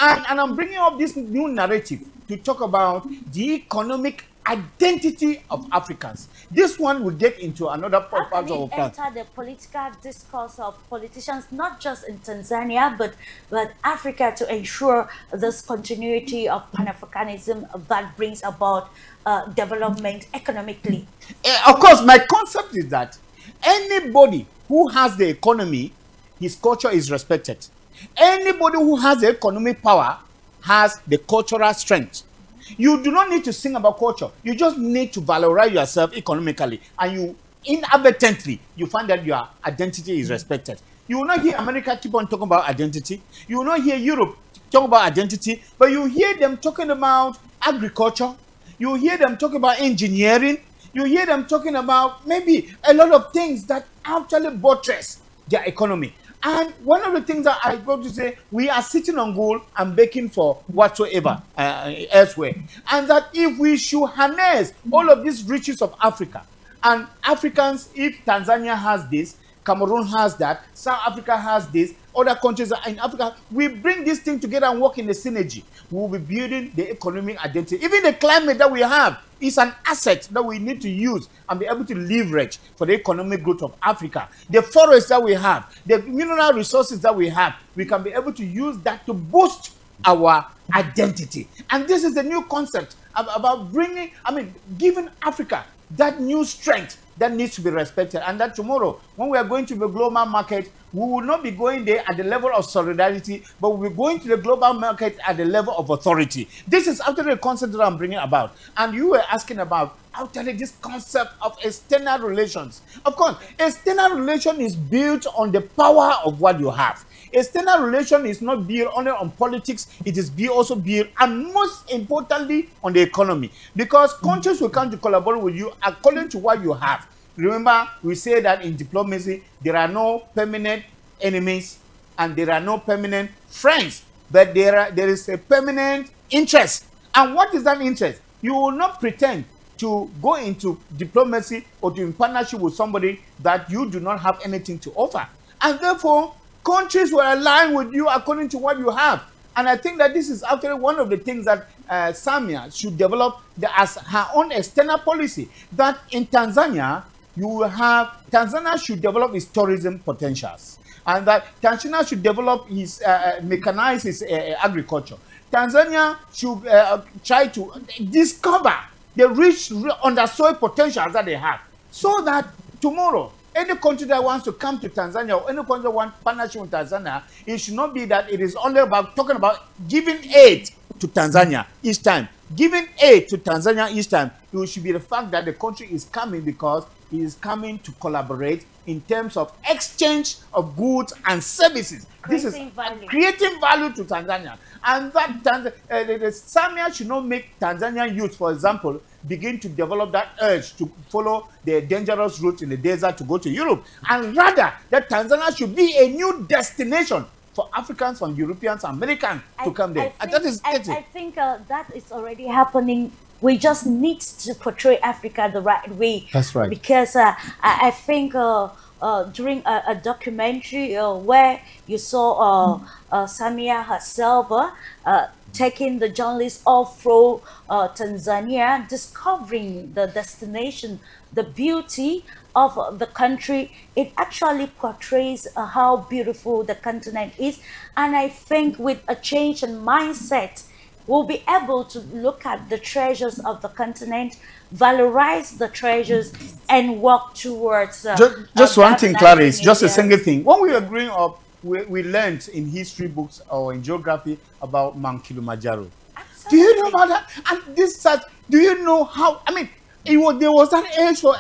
And I'm bringing up this new narrative to talk about the economic identity of Africans. This one will get into another part of our plan. Enter the political discourse of politicians, not just in Tanzania, but Africa, to ensure this continuity of Pan-Africanism that brings about development economically. Of course, my concept is that anybody who has the economy, his culture is respected. Anybody who has the economic power has the cultural strength. You do not need to sing about culture. You just need to valorize yourself economically, and you inadvertently you find that your identity is respected. You will not hear America keep on talking about identity. You will not hear Europe talk about identity, but you hear them talking about agriculture. You hear them talking about engineering. You hear them talking about maybe a lot of things that actually buttress their economy. And one of the things that I got to say, we are sitting on gold and begging for whatsoever elsewhere. And that if we should harness all of these riches of Africa, and Africans, if Tanzania has this, Cameroon has that, South Africa has this, other countries in Africa, we bring this thing together and work in the synergy. We will be building the economic identity. Even the climate that we have is an asset that we need to use and be able to leverage for the economic growth of Africa. The forests that we have, the mineral resources that we have, we can be able to use that to boost our identity. And this is the new concept about bringing, giving Africa that new strength that needs to be respected, and that tomorrow, when we are going to the global market, we will not be going there at the level of solidarity, but we'll be going to the global market at the level of authority. This is actually the concept that I'm bringing about. And you were asking about actually this concept of external relations. Of course, external relation is built on the power of what you have. External relation is not built only on politics, it is also built, and most importantly, on the economy. Because countries will come to collaborate with you according to what you have. Remember, we say that in diplomacy, there are no permanent enemies and there are no permanent friends, but there is a permanent interest. And what is that interest? You will not pretend to go into diplomacy or to in partnership with somebody that you do not have anything to offer. And therefore, countries will align with you according to what you have. And I think that this is actually one of the things that Samia should develop as her own external policy. That in Tanzania, you will have, Tanzania should develop its tourism potentials. And that Tanzania should develop his, mechanize his agriculture. Tanzania should try to discover the rich undersoil potentials that they have. So that tomorrow, any country that wants to come to Tanzania, or any country that wants partnership with Tanzania, it should not be that it is only about talking about giving aid to Tanzania each time. Giving aid to Tanzania each time, it should be the fact that the country is coming because it is coming to collaborate in terms of exchange of goods and services. Creating value. Creating value to Tanzania. And that the Zambia should not make Tanzanian youth, for example, begin to develop that urge to follow the dangerous route in the desert to go to Europe. And rather, that Tanzania should be a new destination for Africans, and Europeans, and Americans to come there. I think that is already happening. We just need to portray Africa the right way. That's right. Because I think during a documentary where you saw Samia herself taking the journalists all through Tanzania, discovering the destination, the beauty of the country, it actually portrays how beautiful the continent is. And I think with a change in mindset, we'll be able to look at the treasures of the continent, valorize the treasures, and work towards just one thing, Clarice, just a single thing. When we were growing up, we learned in history books or in geography about Mount Kilimanjaro. Absolutely. Do you know about that? And this such, do you know how, I mean, there was that age for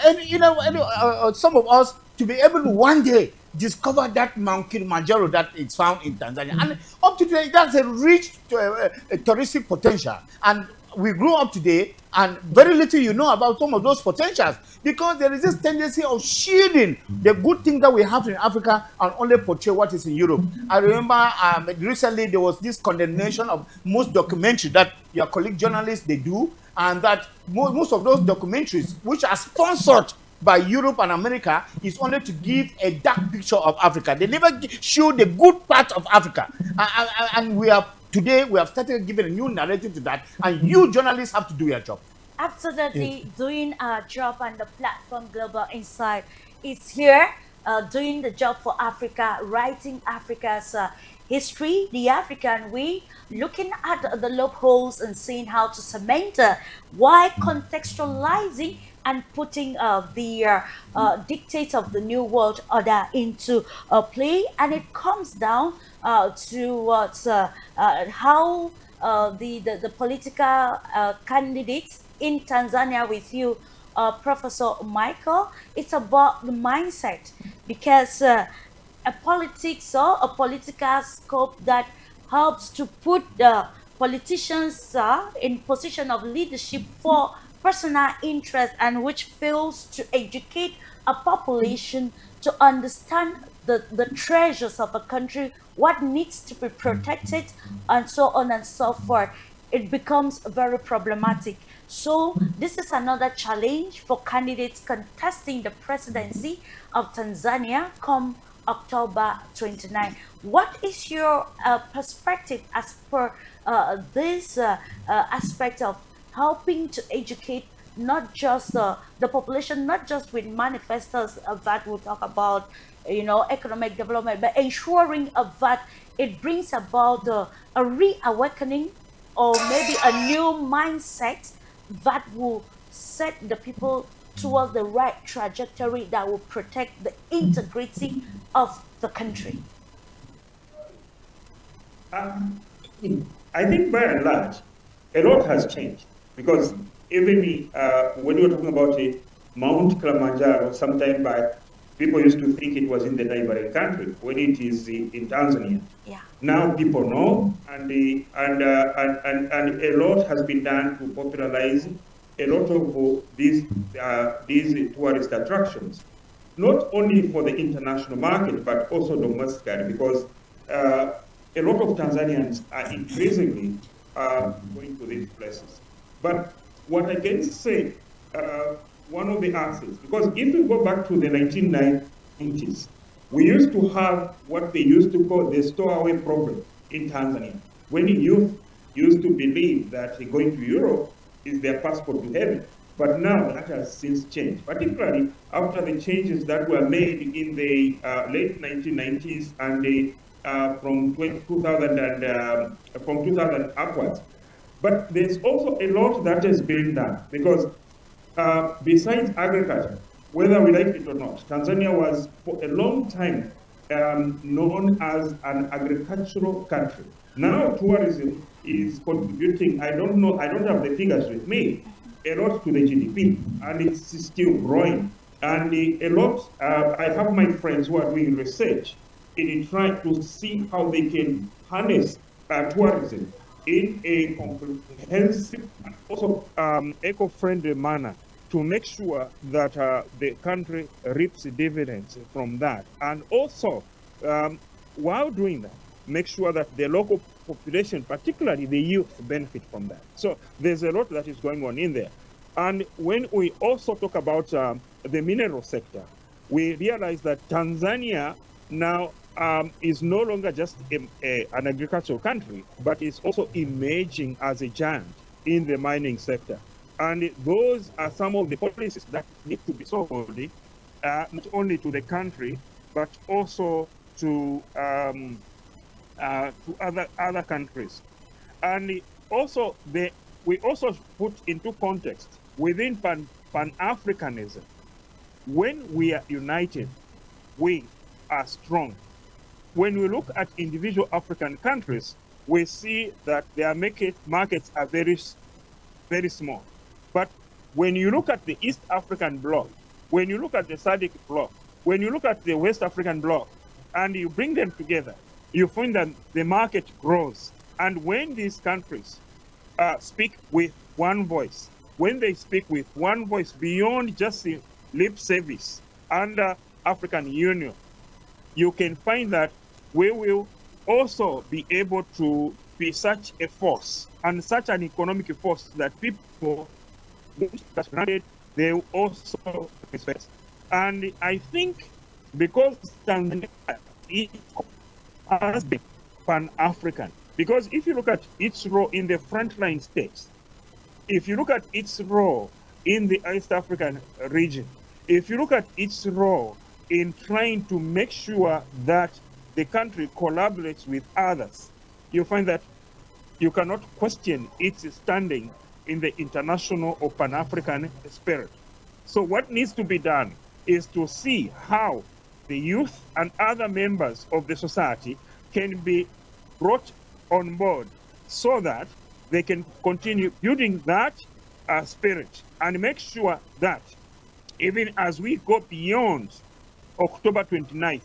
some of us to be able to one day discover that Mount Kilimanjaro that is found in Tanzania. And up to today, that's a rich touristic potential. And we grew up today, and very little you know about some of those potentials, because there is this tendency of shielding the good thing that we have in Africa and only portray what is in Europe. I remember recently there was this condemnation of most documentaries that your colleague journalists, they do, and that most of those documentaries, which are sponsored by Europe and America, is only to give a dark picture of Africa. They never show the good part of Africa. And today we have started giving a new narrative to that, and you journalists have to do your job. Absolutely. Yes. Doing our job, and the platform Global Insight is here doing the job for Africa, writing Africa's history, the African way, looking at the loopholes and seeing how to cement why contextualizing and putting the dictates of the new world order into play. And it comes down to how the political candidates in Tanzania with you, Professor Michael, it's about the mindset, because a politics or a political scope that helps to put politicians in position of leadership for personal interest, and which fails to educate a population to understand the treasures of a country, what needs to be protected, and so on and so forth, it becomes very problematic. So this is another challenge for candidates contesting the presidency of Tanzania come October 29. What is your perspective as per this aspect of helping to educate not just the population, not just with manifestos that will talk about, economic development, but ensuring that it brings about a reawakening or maybe a new mindset that will set the people towards the right trajectory that will protect the integrity of the country? I think by and large, a lot has changed, because even when we were talking about Mount Kilimanjaro some time back, people used to think it was in the neighboring country when it is in Tanzania. Yeah. Now people know, and a lot has been done to popularize a lot of these tourist attractions, not only for the international market but also domestically, because a lot of Tanzanians are increasingly going to these places. But what I can say, one of the answers, because if we go back to the 1990s, we used to have what they used to call the stowaway problem in Tanzania, when youth used to believe that going to Europe is their passport to heaven. But now that has since changed, particularly after the changes that were made in the late 1990s and from 2000 upwards. But there's also a lot that has been done, because besides agriculture, whether we like it or not, Tanzania was for a long time known as an agricultural country. Now tourism is contributing, I don't know, I don't have the figures with me, a lot to the GDP, and it's still growing. And a lot, I have my friends who are doing research in trying to see how they can harness tourism in a comprehensive and also eco-friendly manner to make sure that the country reaps dividends from that. And also, while doing that, make sure that the local population, particularly the youth, benefit from that. So there's a lot that is going on in there. And when we also talk about the mineral sector, we realize that Tanzania now is no longer just an agricultural country, but is also emerging as a giant in the mining sector. And those are some of the policies that need to be solved, not only to the country, but also to other countries. And also, we also put into context within Pan-Africanism, when we are united, we are strong. When we look at individual African countries, we see that their markets are very, very small. But when you look at the East African bloc, when you look at the SADC bloc, when you look at the West African bloc, and you bring them together, you find that the market grows. And when these countries speak with one voice, when they speak with one voice beyond just the lip service under African Union, you can find that we will also be able to be such a force and such an economic force that people, they will also respect. And I think because Tanzania has been Pan-African, because if you look at its role in the frontline states, if you look at its role in the East African region, if you look at its role in trying to make sure that the country collaborates with others, you find that you cannot question its standing in the international or Pan-African spirit. So what needs to be done is to see how the youth and other members of the society can be brought on board so that they can continue building that spirit and make sure that even as we go beyond October 29th,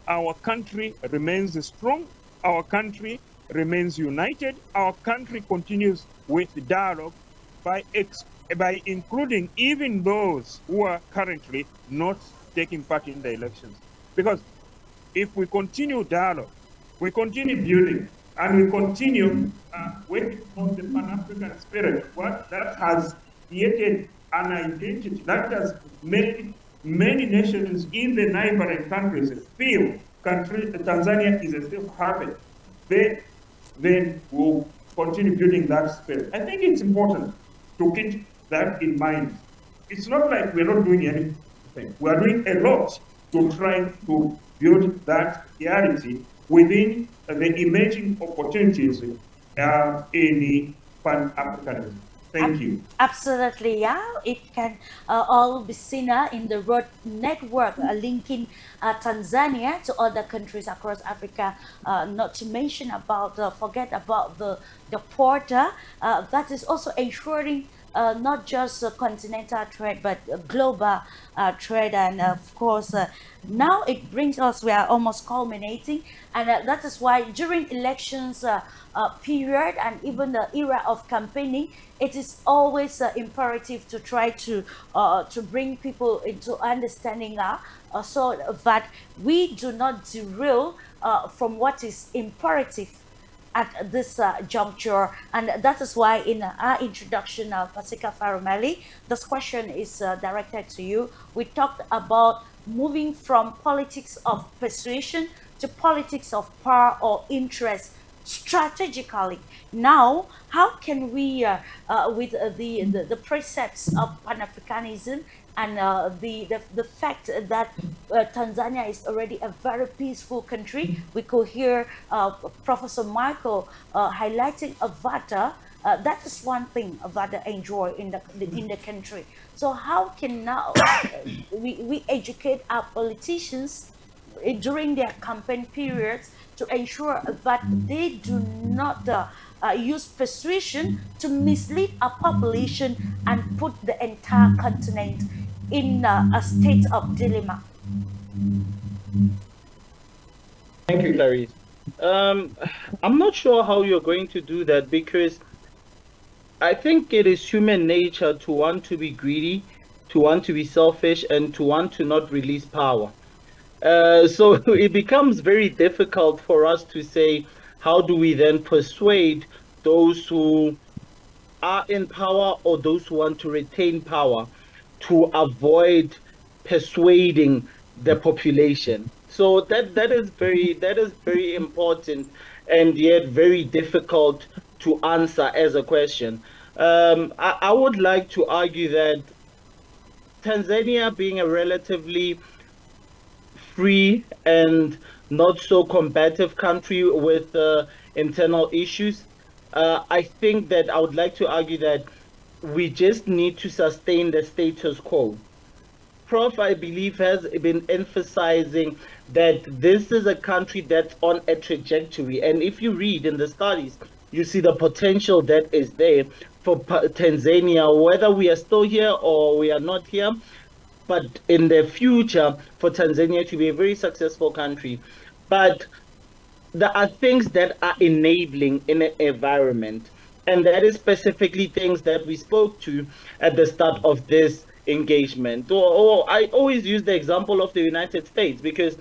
our country remains strong, our country remains united, our country continues with dialogue by including even those who are currently not taking part in the elections. Because if we continue dialogue, we continue building, and we continue working on the Pan-African spirit, what that has created an identity that has made many nations in the neighboring countries feel Tanzania is a safe haven. Then we'll continue building that spirit. I think it's important to keep that in mind. It's not like we're not doing anything. We are doing a lot to try to build that reality within the emerging opportunities in the Pan-Africanism. Thank you. Absolutely, yeah. It can all be seen in the road network linking Tanzania to other countries across Africa. Not to mention about forget about the port that is also ensuring not just continental trade but global trade. And of course, now it brings us, we are almost culminating, and that is why during elections period and even the era of campaigning, it is always imperative to try to bring people into understanding so that we do not derail from what is imperative at this juncture. And that is why in our introduction, Pasika Faramali, this question is directed to you. We talked about moving from politics of persuasion to politics of power or interest strategically. Now, how can we, with the precepts of Pan-Africanism and the fact that Tanzania is already a very peaceful country, we could hear Professor Michael highlighting Avata That is one thing that they enjoy in the country. So how can now we educate our politicians during their campaign periods to ensure that they do not use persuasion to mislead a population and put the entire continent in a state of dilemma. Thank you, Clarice. I'm not sure how you're going to do that, because I think it is human nature to want to be greedy, to want to be selfish, and to want to not release power. So it becomes very difficult for us to say, how do we then persuade those who are in power, or those who want to retain power, to avoid persuading the population? So that is very important, and yet very difficult to answer as a question. I would like to argue that Tanzania, being a relatively free and not so combative country with internal issues, I think that I would like to argue that we just need to sustain the status quo. Prof, I believe, has been emphasizing that this is a country that's on a trajectory. And if you read in the studies, you see the potential that is there for Tanzania, whether we are still here or we are not here, but in the future for Tanzania to be a very successful country. But there are things that are enabling in an environment, and that is specifically things that we spoke to at the start of this engagement. Or I always use the example of the United States, because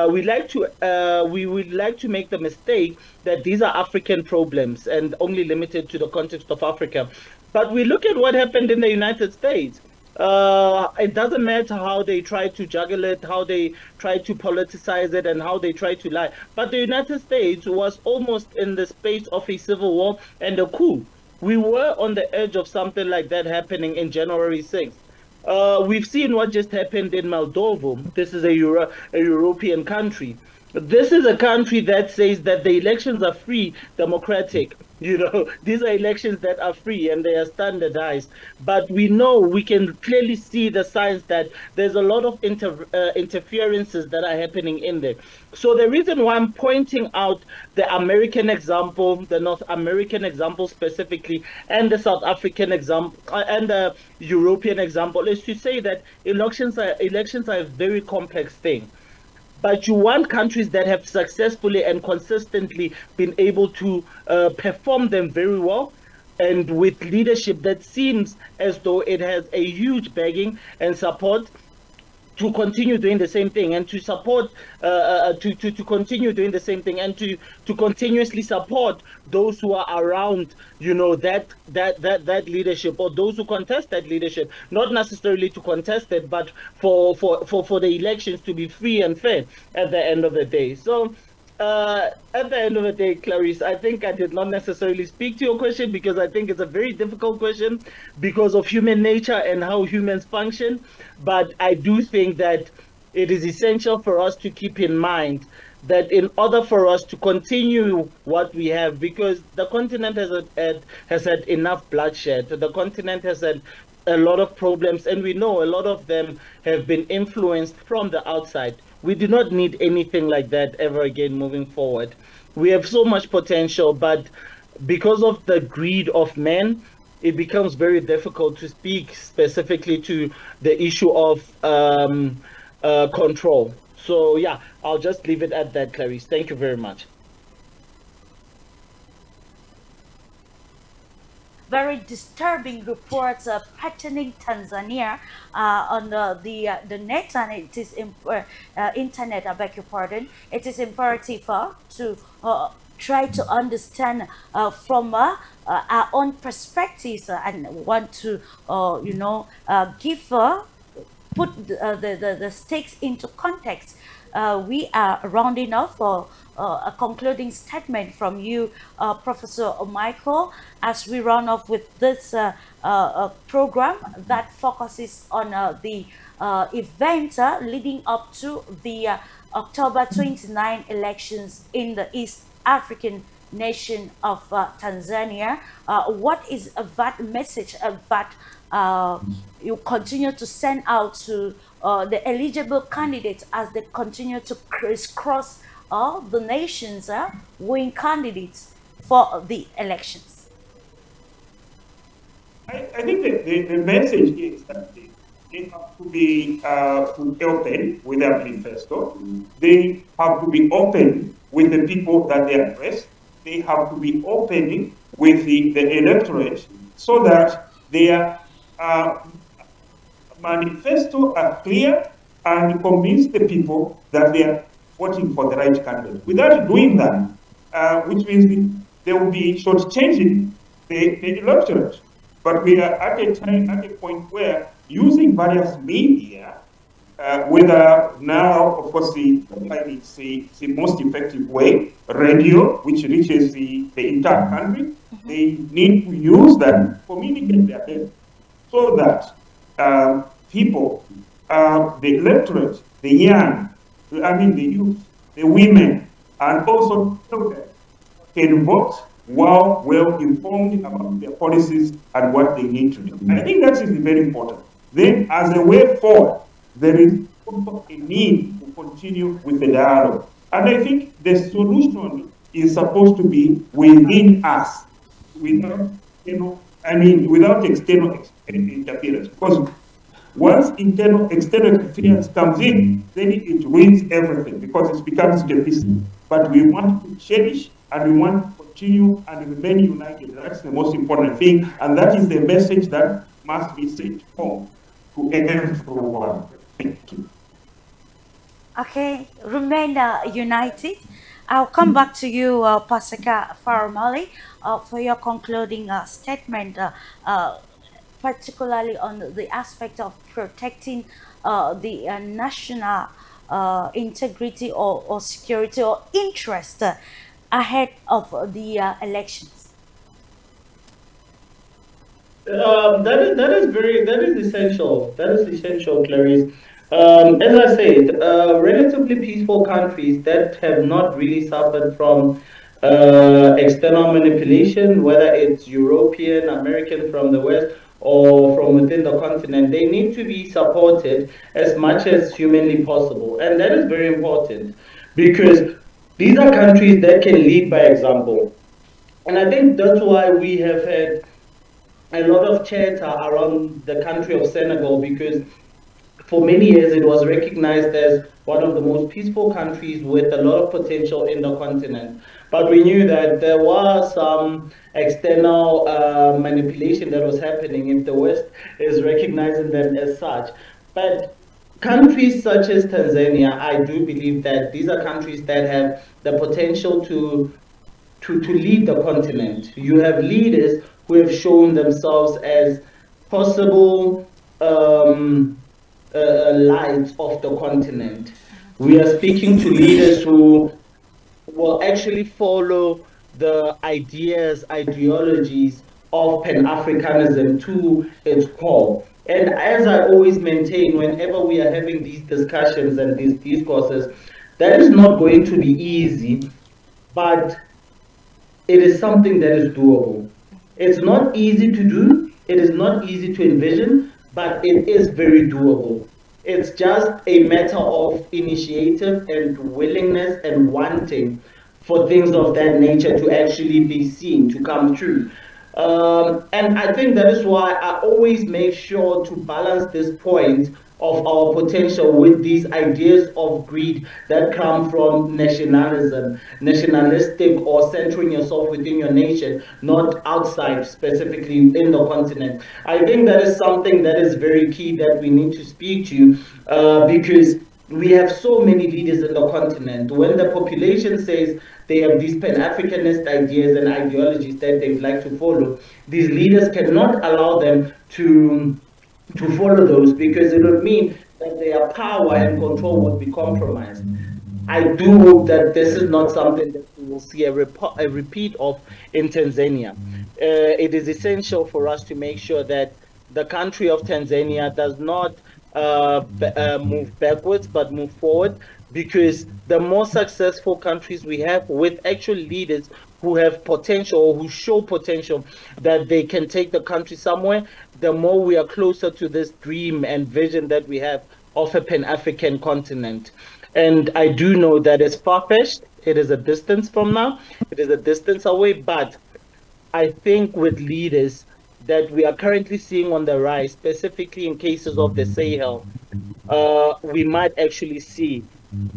we would like to make the mistake that these are African problems and only limited to the context of Africa. But we look at what happened in the United States. It doesn't matter how they try to juggle it, how they try to politicize it, and how they try to lie. But the United States was almost in the space of a civil war and a coup. We were on the edge of something like that happening in January 6th. We've seen what just happened in Moldova. This is a European country. This is a country that says that the elections are free, democratic. You know, these are elections that are free and they are standardized. But we know, we can clearly see the signs that there's a lot of interferences that are happening in there. So the reason why I'm pointing out the American example, the North American example specifically, and the South African example, and the European example, is to say that elections are a very complex thing. But you want countries that have successfully and consistently been able to perform them very well, and with leadership that seems as though it has a huge backing and support to continue doing the same thing, and to support to continue doing the same thing, and to continuously support those who are around, you know, that leadership, or those who contest that leadership, not necessarily to contest it, but for the elections to be free and fair at the end of the day. So at the end of the day, Clarice, I think I did not necessarily speak to your question, because I think it's a very difficult question because of human nature and how humans function. But I do think that it is essential for us to keep in mind that in order for us to continue what we have, because the continent has had enough bloodshed, the continent has had a lot of problems, and we know a lot of them have been influenced from the outside. We do not need anything like that ever again moving forward. We have so much potential, but because of the greed of men, it becomes very difficult to speak specifically to the issue of control. So yeah, I'll just leave it at that, Clarice. Thank you very much. Very disturbing reports patterning Tanzania on the net, and it is internet. I beg your pardon. It is imperative to try to understand from our own perspectives, and want to give put the stakes into context. We are rounding off for a concluding statement from you, Professor Michael, as we round off with this program that focuses on the event leading up to the October 29 elections in the East African nation of Tanzania. What is that message that you continue to send out to the eligible candidates as they continue to crisscross the nations win candidates for the elections? I think that the message is that they have to be open with their manifesto. They have to be open with the people that they address. They have to be open with the electorate so that their manifesto are clear and convince the people that they are voting for the right candidate. Without doing that, which means they will be shortchanging the electorate. But we are at a point where using various media, whether now, of course, it's the most effective way, radio, which reaches the entire country, they need to use that to communicate their message so that people, the electorate, the young, the youth, the women, and also children can vote while well informed about their policies and what they need to do. And I think that is very important. Then, as a way forward, there is also a need to continue with the dialogue. And I think the solution is supposed to be within us, without external interference. Because once external interference comes in, then it ruins everything because it becomes divisive. But we want to cherish and we want to continue and remain united. That's the most important thing, and that is the message that must be sent home to everyone. Thank you. Okay, remain united. I'll come back to you, Pasaka Faramali, for your concluding statement, particularly on the aspect of protecting the national integrity or security or interest ahead of the elections. That is essential. That is essential, Clarice. As I said, relatively peaceful countries that have not really suffered from external manipulation, whether it's European, American from the West, or from within the continent, they need to be supported as much as humanly possible. And that is very important because these are countries that can lead by example. And I think that's why we have had a lot of chatter around the country of Senegal because for many years it was recognized as one of the most peaceful countries with a lot of potential in the continent. But we knew that there was some external manipulation that was happening if the West is recognizing them as such. But countries such as Tanzania, I do believe that these are countries that have the potential to lead the continent. You have leaders who have shown themselves as possible lights of the continent. We are speaking to leaders who will actually follow the ideologies of Pan-Africanism to its core. And as I always maintain, whenever we are having these discussions and these discourses, that is not going to be easy, but it is something that is doable. It's not easy to do, it is not easy to envision, but it is very doable. It's just a matter of initiative and willingness and wanting for things of that nature to actually be seen, to come true. And I think that is why I always make sure to balance this point of our potential with these ideas of greed that come from nationalism, nationalistic or centering yourself within your nation, not outside, specifically in the continent. I think that is something that is very key that we need to speak to because we have so many leaders in the continent. When the population says they have these Pan-Africanist ideas and ideologies that they'd like to follow, these leaders cannot allow them to follow those because it would mean that their power and control would be compromised. I do hope that this is not something that we will see a repeat of in Tanzania. It is essential for us to make sure that the country of Tanzania does not move backwards but move forward, because the more successful countries we have with actual leaders who have potential or who show potential that they can take the country somewhere, the more we are closer to this dream and vision that we have of a Pan-African continent. And I do know that it's far-fetched. It is a distance from now. It is a distance away. But I think with leaders that we are currently seeing on the rise, specifically in cases of the Sahel, we might actually see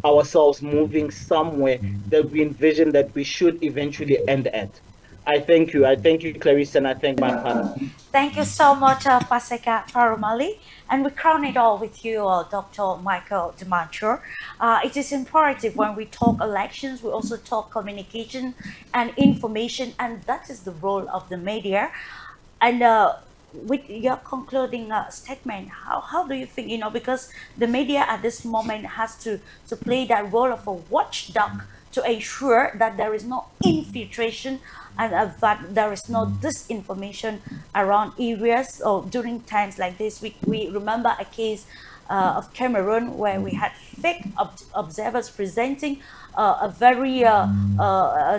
ourselves moving somewhere that we envision that we should eventually end at. I thank you. I thank you, Clarice, and I thank my panel. Thank you so much, Paseka Farumali. And we crown it all with you, Dr. Michael Demantur. It is imperative when we talk elections, we also talk communication and information, and that is the role of the media. And with your concluding statement, how do you think, because the media at this moment has to play that role of a watchdog to ensure that there is no infiltration and that there is no disinformation around areas or during times like this. We remember a case of Cameroon where we had fake observers presenting a very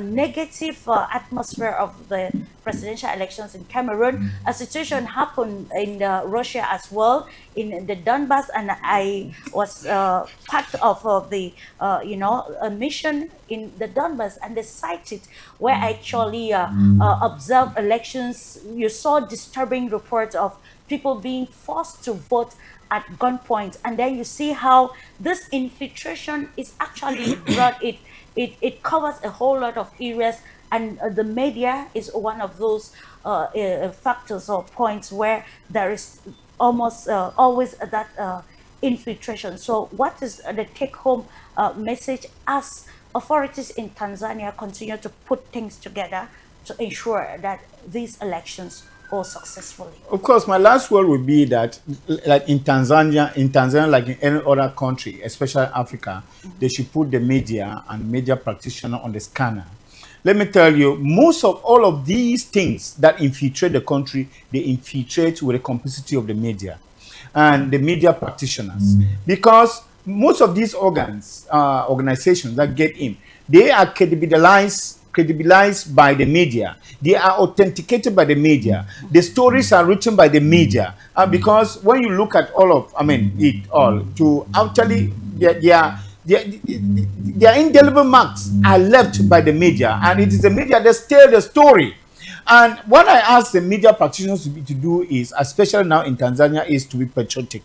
negative atmosphere of the presidential elections in Cameroon. A situation happened in Russia as well, in the Donbass, and I was part of the a mission in the Donbass, and they cited where I actually observed elections. You saw disturbing reports of people being forced to vote at gunpoint, and then you see how this infiltration is actually brought, it covers a whole lot of areas, and the media is one of those factors or points where there is almost always that infiltration. So what is the take-home message as authorities in Tanzania continue to put things together to ensure that these elections go successfully? Of course, my last word would be that, like in Tanzania, like in any other country, especially Africa, they should put the media and media practitioner on the scanner. Let me tell you, most of all of these things that infiltrate the country, they infiltrate with the complicity of the media and the media practitioners. Because most of these organizations that get in, they are credibilized by the media. They are authenticated by the media. The stories are written by the media. Because when you look at all of, it all, to actually, their indelible marks are left by the media. And it is the media that tell the story. And what I ask the media practitioners to do is, especially now in Tanzania, is to be patriotic.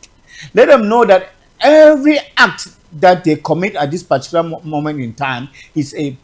Let them know that every act that they commit at this particular moment in time is an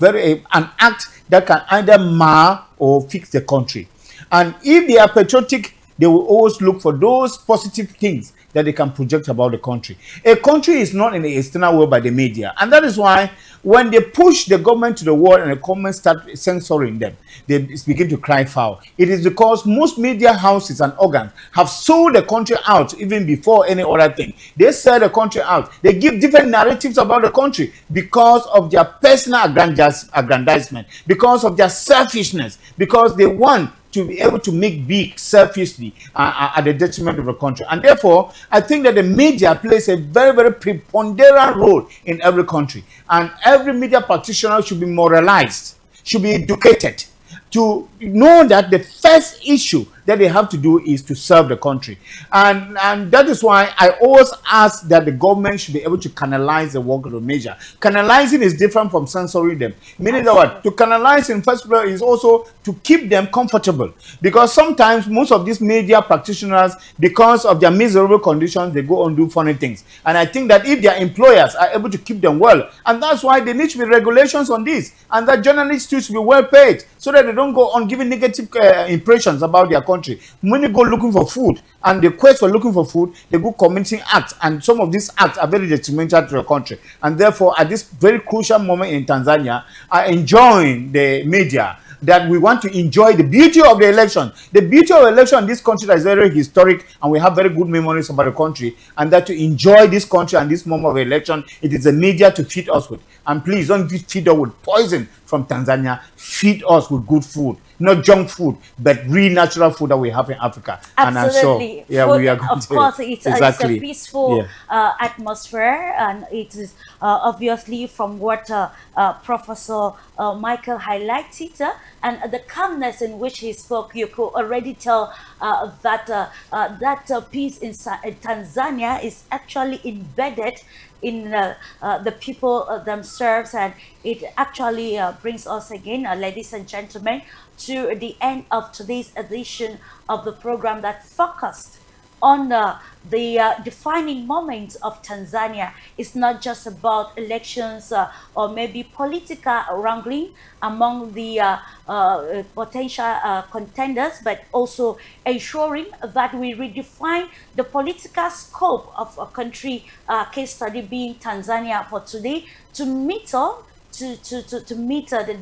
act that can either mar or fix the country. And if they are patriotic, they will always look for those positive things that they can project about the country. A country is not in the external world by the media. And that is why when they push the government to the wall and the government start censoring them, they begin to cry foul. It is because most media houses and organs have sold the country out even before any other thing. They sell the country out. They give different narratives about the country because of their personal aggrandizement, because of their selfishness, because they want to be able to make big selfishly at the detriment of the country. And therefore, I think that the media plays a very, very preponderant role in every country. And every media practitioner should be moralized, should be educated to know that the first issue that they have to do is to serve the country. And that is why I always ask that the government should be able to canalize the work of the media. Canalizing is different from censoring them. Meaning that what? To canalize in first place is also to keep them comfortable. Because sometimes most of these media practitioners, because of their miserable conditions, they go and do funny things. And I think that if their employers are able to keep them well, and that's why there needs to be regulations on this, and that journalists too should be well paid, so that they don't go on giving negative impressions about their country. When you go looking for food, and the quest for looking for food, they go committing acts, and some of these acts are very detrimental to the country. And therefore, at this very crucial moment in Tanzania, I enjoy the media that we want to enjoy the beauty of the election. The beauty of the election in this country that is very historic, and we have very good memories about the country, and that to enjoy this country and this moment of election, it is the media to feed us with. And please don't feed us with poison from Tanzania. Feed us with good food. not junk food, but real natural food that we have in Africa. Absolutely. And I'm sure, food, we are going of course, it's a peaceful atmosphere, and it is obviously from what Professor Michael highlighted, and the calmness in which he spoke, you could already tell that peace in Tanzania is actually embedded in the people themselves, and it actually brings us again, ladies and gentlemen, to the end of today's edition of the program that focused on the defining moments of Tanzania. It's not just about elections or maybe political wrangling among the potential contenders, but also ensuring that we redefine the political scope of a country, case study being Tanzania for today, to meet the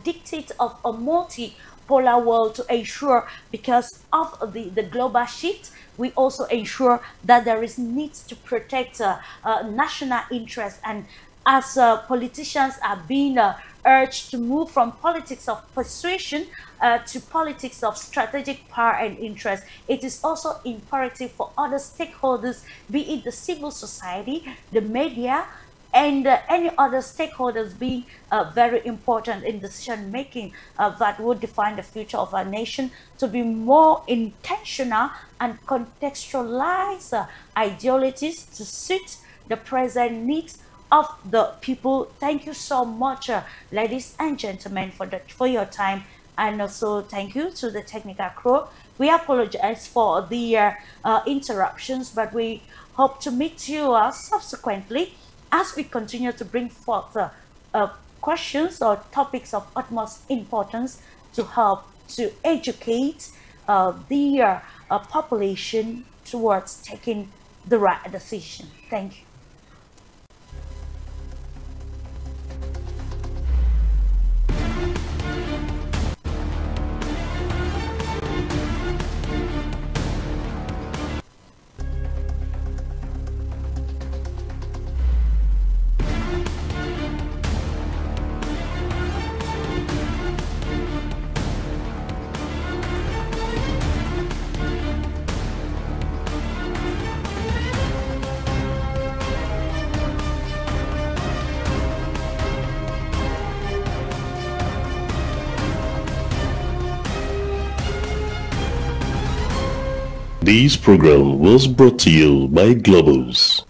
dictate of a multipolar world, to ensure, because of the global shift, we also ensure that there is need to protect national interests. And as politicians are being urged to move from politics of persuasion to politics of strategic power and interest, it is also imperative for other stakeholders, be it the civil society, the media, and any other stakeholders being very important in decision making that would define the future of our nation, to be more intentional and contextualize ideologies to suit the present needs of the people. Thank you so much, ladies and gentlemen, for your time, and also thank you to the technical crew. We apologize for the interruptions, but we hope to meet you subsequently as we continue to bring forth questions or topics of utmost importance to help to educate the population towards taking the right decision. Thank you. This program was brought to you by Globals.